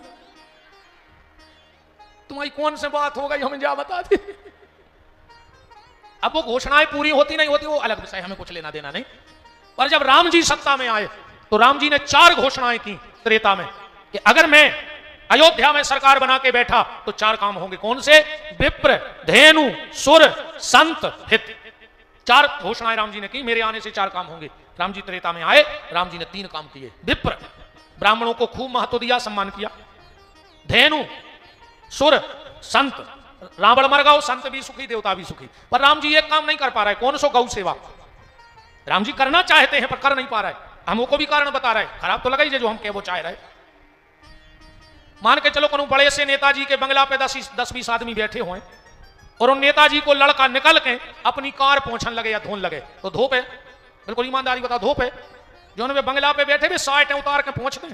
तुम्हारी कौन से बात हो गई हमें जा बता दी। अब वो घोषणाएं पूरी होती नहीं होती वो अलग विषय, हमें कुछ लेना देना नहीं। पर जब राम जी सत्ता में आए तो राम जी ने 4 घोषणाएं की त्रेता में कि अगर मैं अयोध्या में सरकार बना के बैठा तो 4 काम होंगे। कौन से? विप्र, धेनु, सुर, संत, हित। 4 घोषणाएं राम जी ने की, मेरे आने से 4 काम होंगे। राम जी त्रेता में आए, राम जी ने 3 काम किए। विप्र, ब्राह्मणों को खूब महत्व दिया, सम्मान किया। धेनु, सुर, संत, रावण मर गया, संत भी सुखी देवता भी सुखी। पर राम जी एक काम नहीं कर पा रहे, कौन सो? गौ सेवा। राम जी करना चाहते हैं पर कर नहीं पा रहे। हमको भी कारण बता रहे, खराब तो लगा ही जो हम कह वो चाह रहे। मान के चलो कोनो बड़े से नेताजी के बंगला पे 10-20 आदमी बैठे हुए और उन नेताजी को लड़का निकल के अपनी कार पहुंचने लगे या धोने लगे तो धोप है, बिल्कुल ईमानदारी बताओ धोप है। जो उन्हें बंगला पे बैठे भी 60 उतार के पहुंचते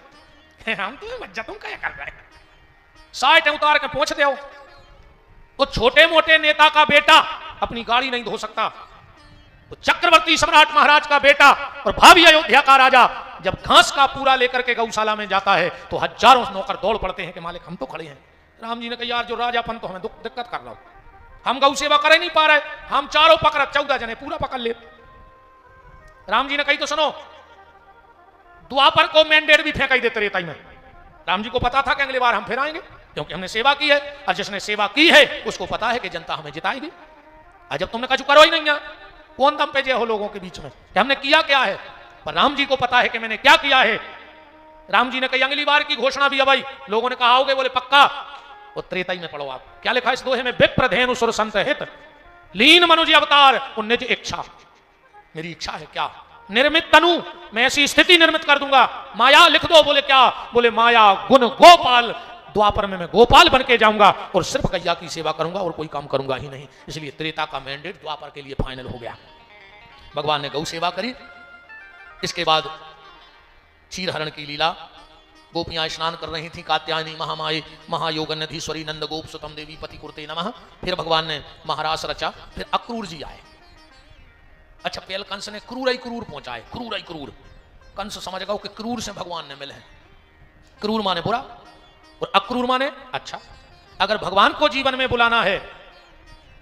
हैं। हम तो मज्जा तुम क्या कर रहे, 60 उतार के पहुंचते हो। तो छोटे मोटे नेता का बेटा अपनी गाड़ी नहीं धो सकता, तो चक्रवर्ती सम्राट महाराज का बेटा और भावी अयोध्या का राजा जब घास का पूरा लेकर के गौशाला में जाता है तो हजारों नौकर दौड़ पड़ते हैं कि मालिक हम तो खड़े हैं। राम जी ने कहा यार जो राजापन तो हमें दिक्कत कर रहा हो, हम गौ सेवा कर नहीं पा रहे, हम चारों पकड़ 14 जने पूरा पकड़ ले। राम जी ने कही तो सुनो, द्वापर को मैंडेट भी फेंकाई देते रेताई में। राम जी को पता था कि अगली बार हम फिर आएंगे क्योंकि हमने सेवा की है, और जिसने सेवा की है उसको पता है कि जनता हमें जिताएगी। आज जब तुमने कहा करो ही नहीं है, कौन दम पे जे हो लोगों के बीच में कि हमने किया क्या है। पर राम जी को पता है कि मैंने क्या किया है। राम जी ने कही अगली बार की घोषणा भी है भाई। लोगों ने कहा आओगे? बोले पक्का। वो त्रेताई में पढ़ो आप क्या लिखा इस दोहे में, विप्र धेनु सुर संत हित लीन मनुज अवतार निज इच्छा। मेरी इच्छा है क्या? निर्मित तनु, मैं ऐसी स्थिति निर्मित कर दूंगा। माया लिख दो। बोले क्या? बोले माया गुण गोपाल, द्वापर में मैं गोपाल बन के जाऊंगा और सिर्फ गैया की सेवा करूंगा और कोई काम करूंगा ही नहीं। इसलिए त्रेता का मैंडेट द्वापर के लिए फाइनल हो गया। भगवान ने गौ सेवा करी। इसके बाद क्षीरहरण की लीला, गोपियां स्नान कर रही थी। कात्यायनी महामाई महायोगन्यधीश्वरी नंद गोप सुतम देवी पति कुरते नमः। फिर भगवान ने महारास रचा। फिर अक्रूर जी आए। अच्छा पहले कंस ने क्रूर ही क्रूर पहुंचाए, क्रूर ही क्रूर। कंस समझ गया कि क्रूर से भगवान ने मिले हैं। क्रूर माने बुरा और अक्रूर माने अच्छा। अगर भगवान को जीवन में बुलाना है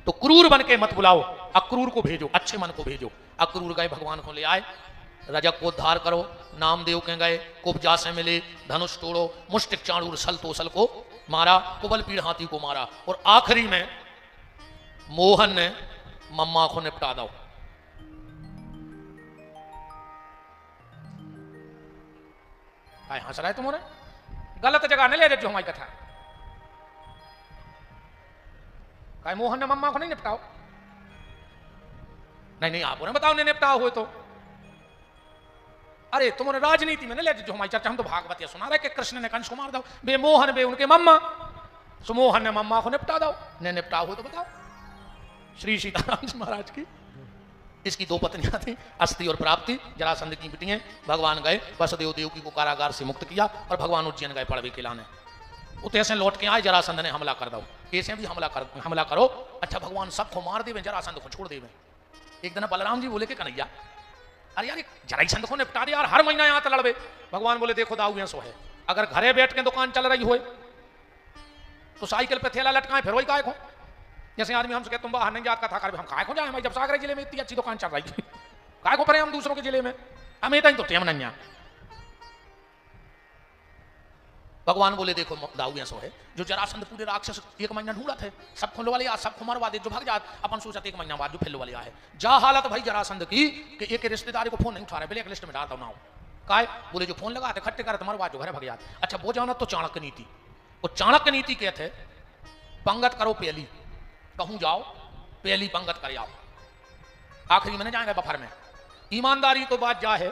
तो क्रूर बन के मत बुलाओ, अक्रूर को भेजो, अच्छे मन को भेजो। अक्रूर गए भगवान को ले आए, रजक को उद्धार करो, नामदेव के गए, कुब्जा से मिले, धनुष तोड़ो, मुष्टिक चाणूर सल तोसल को मारा, कुबल पीड़ हाथी को मारा, और आखिरी में मोहन ने मम्मा को निपटा दो। हंस रहा है तुम्हारे, गलत जगह नहीं ले रहे जो हमारी कथा। काय मोहन ने मम्मा को नहीं निपटाओ? नहीं आप उन्हें बताओ नहीं निपटाओ हो तो। अरे तुम्हारे राजनीति में नहीं ले जो हमारी चर्चा, हम तो भागवत सुना रहे कि कृष्ण ने कंस को मार दो। बे मोहन बे उनके मम्मा, सुमोहन ने मम्मा को निपटा दो। ने निपटा हो तो बताओ। श्री सीताराम जी महाराज की इसकी दो पत्नियां थी, अस्ति और प्राप्ति, जरासंध की बिटियां। भगवान गए वसुदेव देवकी को कारागार से मुक्त किया और भगवान उज्जैन गए पड़वे के लाने। उतने से लौट के आए, जरासंध ने हमला कर दो, ऐसे भी हमला करो। अच्छा भगवान सबको मार देवे, जरासंध को छोड़ देवे। एक दिन बलराम जी बोले कि कन्हैया अरे यार जरासंध को निपटा दे यार, हर महीना यहाँ तो लड़वे। भगवान बोले देखो दाऊ सो है, अगर घरे बैठ के दुकान चल रही हो तो साइकिल पे थैला लटकाए फिर वही काय को। जैसे आदमी हमसे कहते तुम बाहर नहीं जात कथा कर, हम काय को जाए, हमारी जब सागरे जिले में इतनी अच्छी दुकान चल रही थी, काय को पड़े हम दूसरों के जिले में, हमें तो टेम नहीं है। भगवान बोले देखो दाऊ सो है, जो जरासंध पूरे राक्षस 1 महीना ढूंढा थे, सबको लो वाले आज सबको मरवा दे, जो भाग जात अपन सोचा 1 महीना बाद जो फिर लो वाले आए। जा हालत भाई जरासंध की कि एक रिश्तेदारी को फोन नहीं उठा रहे, ब्लैक लिस्ट में डालता ना हो काय। बोले जो फोन लगाते खट्टे करते मरवा जो घर भाग जाते। अच्छा वो जाना तो चाणक्य नीति, वो चाणक्य नीति कहते पंगत करो पहली, कहूं जाओ पहली पंगत कर आओ, आखिरी में जाएंगे बफर में। ईमानदारी तो बात जा है,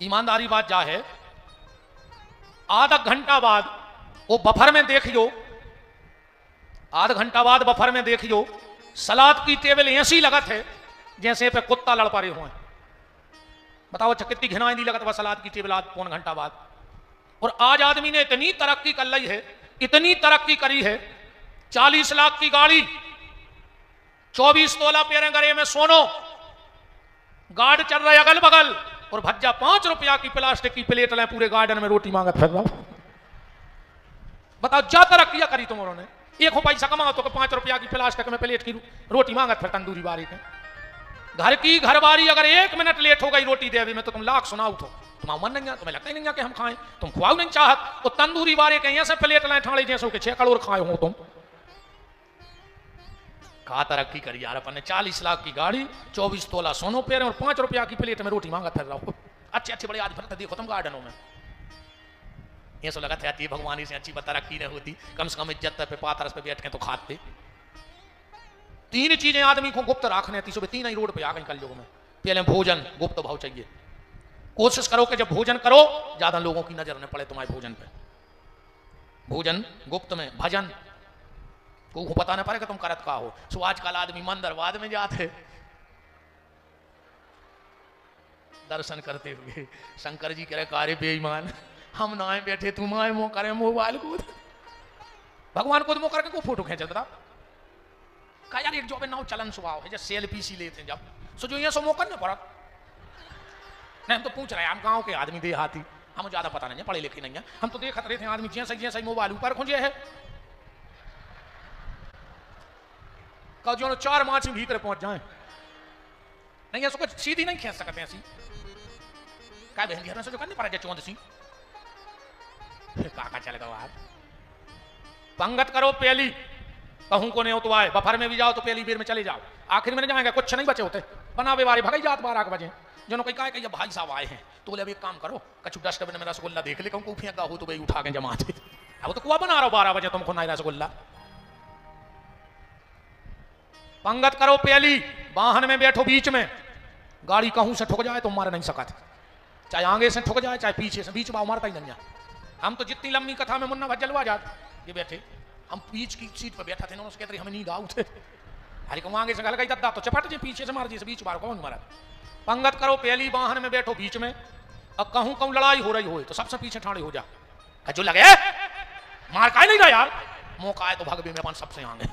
ईमानदारी बात जा है, आधा घंटा बाद वो बफर में देखियो, आधा घंटा बाद बफर में देखियो सलाद की टेबल ऐसी लगत है जैसे पे कुत्ता लड़ पा रहे हो। बताओ अच्छा कितनी घिनाई लगत वह सलाद की टेबल आज 1 घंटा बाद। और आज आदमी ने इतनी तरक्की कर ली है, इतनी तरक्की करी है, 40 लाख की गाड़ी, 24 तोला पेरे गरे में सोनो, गार्ड चल रहे अगल बगल, और भज्जा 5 रुपया की प्लास्टिक की प्लेट ले पूरे गार्डन में रोटी मांगत फिर रहा। बताओ जा तरक्की करी तुम उन्होंने, एक हो पैसा कमाओ तो 5 रुपया की प्लास्टिक में प्लेट की रोटी मांगत फिर तंदूरी बारी के। घर की घरवारी अगर 1 मिनट लेट हो गई रोटी देवी में तो तुम लाख सुनाओ, तो तुम्हारा मन नहीं है, तुम्हें लगता ही नहीं है कि हम खाएं, तुम खुआओ नहीं चाहत, तो तंदूरी बारे के ऐसे प्लेट लाए ठाणे जैसे के 6 करोड़ खाए हो तुम। कहा तरक्की करी यार अपन ने, 40 लाख की गाड़ी, 24 तोला सोनो पेरे और 5 रुपया की प्लेट में रोटी मांगा फिर रहा हो। अच्छे अच्छे बड़े आज फिरते देखो तुम गार्डनों में, ये सब लगा था भगवान से अच्छी तरक्की नहीं होती, कम से कम इज्जत पे पातरस पे बैठ के तो खाते। 3 चीजें आदमी को गुप्त रखने थी, सुबह 3 ही रोड पे आ गई कल युग में। पहले भोजन, गुप्त भाव चाहिए, कोशिश करो कि जब भोजन करो ज्यादा लोगों की नजर न पड़े तुम्हारे भोजन पे। भोजन गुप्त में, भजन को पता न पड़े कि तुम करत का हो। सो आजकल आदमी मंदिरवाद में जाते दर्शन करते हुए, शंकर जी कह रहे कार्य बेईमान, हम ना आए बैठे तुम आए मुंह करे मोबाइल को, भगवान को मुंह करके को फोटो खींच देता। कहा यार एक जो नाव चलन स्वभाव है, जब सेल्फी सी लेते हैं जब, सो जो ये सो मौका नहीं पड़ा। नहीं हम तो पूछ रहे हैं, हम गांव के आदमी देहाती, हम ज्यादा पता नहीं है, पढ़े लिखे नहीं है, हम तो देखते रहे थे आदमी जैसे जैसे मोबाइल ऊपर खुंजे है, का जो 4 मार्च में भीतर पहुंच जाए, नहीं ऐसा कुछ सीधी नहीं खींच सकते ऐसी। क्या बहन जी से जो करने पड़ा चौंद सी काका चलेगा बाहर। पंगत करो पहली, कहूं को नहीं हो तो आए, बफर में भी जाओ तो पहली बेर में चले जाओ, आखिर में जाएंगे कुछ नहीं बचे होते, बनावे वारे भगाई जात 12 बजे। जो कहीं कहा भाई साहब आए हैं तो बोले अब एक काम करो, कछु डस्टबिन में रसगुल्ला देख ले, कहूँ फेंका हो तो भाई उठा के जमा दे, अब तो कुआ बना रहा हो 12 बजे तुमको नहीं रसगुल्ला। पंगत करो पहली, वाहन में बैठो बीच में, गाड़ी कहूं से ठुक जाए तो मार नहीं सकत, चाहे आगे से ठुक जाए चाहे पीछे से, बीच में मारता ही नहीं। हम तो जितनी लंबी कथा में मुन्ना भज्जलवा जाते, ये बैठे हम बीच की सीट पर बैठा थे, उन्होंने कहते हमें नींद आऊ थे, अरे कहूँ आगे से गल गई दद्दा तो चपट जी पीछे से मार जी, बीच बार कौन मारा। पंगत करो पहली, वाहन में बैठो बीच में, अब कहूं कहूं लड़ाई हो रही हो तो सबसे पीछे ठाड़े हो जा, जो लगे मार का नहीं रहा यार, मौका आए तो भाग भी में अपन सबसे आगे,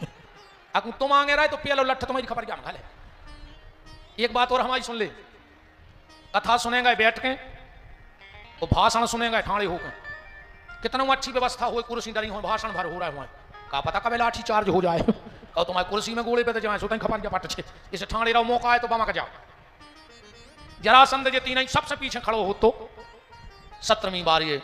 अगर तुम आगे रहे तो पेलो लठ तुम्हारी खबर क्या खा ले। एक बात और हमारी सुन ले, कथा सुनेगा बैठ के, तो भाषण सुनेगा ठाड़े होकर, कितना अच्छी व्यवस्था हो, कुर्सी डरी हो, भाषण भर हो रहा है, का पता कब लाठी चार्ज हो जाए, कहो तुम्हारी कुर्सी में गोले पे तो जाए सोते खबर क्या पट छे, इसे ठाणे रहो, मौका आए तो बमा का जाओ। जरासंध जे 3 सबसे पीछे खड़ो हो तो 17वीं बार ये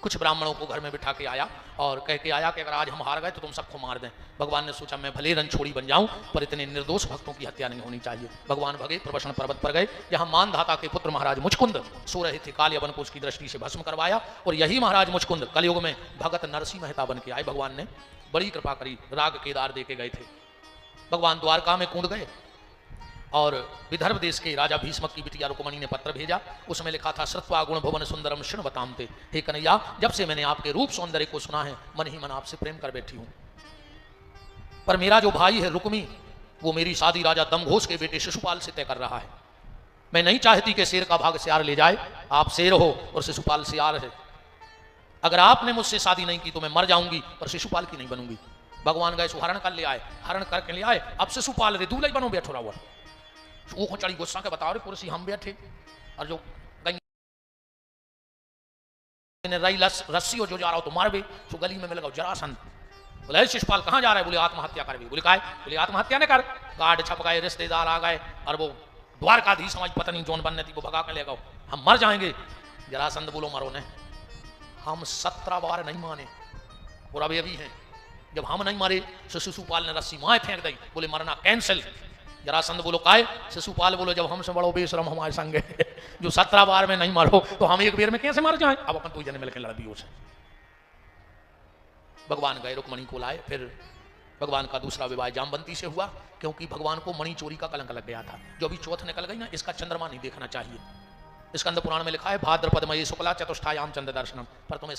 कुछ ब्राह्मणों को घर में बिठा के आया और कह के आया कि अगर आज हम हार गए तो तुम सबको मार दें। भगवान ने सोचा मैं भले रणछोड़ी बन जाऊं पर इतने निर्दोष भक्तों की हत्या नहीं होनी चाहिए। भगवान भगे प्रवशन पर्वत पर गए, यहाँ मानधाता के पुत्र महाराज मुचकुंद सो रहे थे, काल यवन को उसकी दृष्टि से भस्म करवाया और यही महाराज मुचकुंद कलयुग में भगत नरसिंह मेहता बन के आए। भगवान ने बड़ी कृपा करी, राग केदार दे के गए थे। भगवान द्वारका में कूद गए और विदर्भ देश के राजा भीष्मक की बिटिया रुक्मणी ने पत्र भेजा। उसमें लिखा था, श्रुत्वा गुण भुवन सुंदरम शृण्वतामते। हे कन्हैया, जब से मैंने आपके रूप सौंदर्य को सुना है, मन ही मन आपसे प्रेम कर बैठी हूं। पर मेरा जो भाई है रुक्मी, वो मेरी शादी राजा दमघोष के बेटे शिशुपाल से तय कर रहा है। मैं नहीं चाहती कि शेर का भाग सियार ले जाए। आप शेर हो और शिशुपाल सियार है। अगर आपने मुझसे शादी नहीं की तो मैं मर जाऊंगी, पर शिशुपाल की नहीं बनूंगी। भगवान गए, हरण कर ले आए, हरण करके ले आए। अब शिशुपाल रे दूल्हा बनो बैठो रहा। वो को चढ़ी गुस्सा के बताओ रे कुर्सी हम बैठे, और जो रस्सी हो जो जा रहा हो तो मार बे। तो गली में मिल गया जरासंध। बोले शिशुपाल कहाँ जा रहा है? बोले आत्महत्या कर भी। बोले काय? बोले आत्महत्या ने कर। कार्ड छप गए, रिश्तेदार आ गए, और वो द्वारकाधीश समाज पत्नी जोन बनने थी वो भगा के ले गए। हम मर जाएंगे। जरासंध बोलो मरो ने, हम 17 बार नहीं माने और अभी अभी हैं। जब हम नहीं मारे तो शिशुपाल ने रस्सी माए फेंक दी। बोले मरना कैंसिल। जरासंध बोलो काय? शिशुपाल बोलो जब हमसे बड़ो बेशरम हमारे संग है, जो 17 बार में नहीं मारो तो हम एक बेर में कैसे मर जाएं? अब अपन 2 जने मिलकर लड़बियों से। भगवान गए, रुक्मणी को लाए। फिर भगवान का दूसरा विवाह जामवंती से हुआ, क्योंकि भगवान को मणि चोरी का कलंक लग गया था। जो अभी चौथ निकल गई ना, इसका चंद्रमा नहीं देखना चाहिए। स्कंद पुराण में लिखा है, भाद्रपद मई शुक्ला चतुष्टायाम चंद्र दर्शनम, पर तुम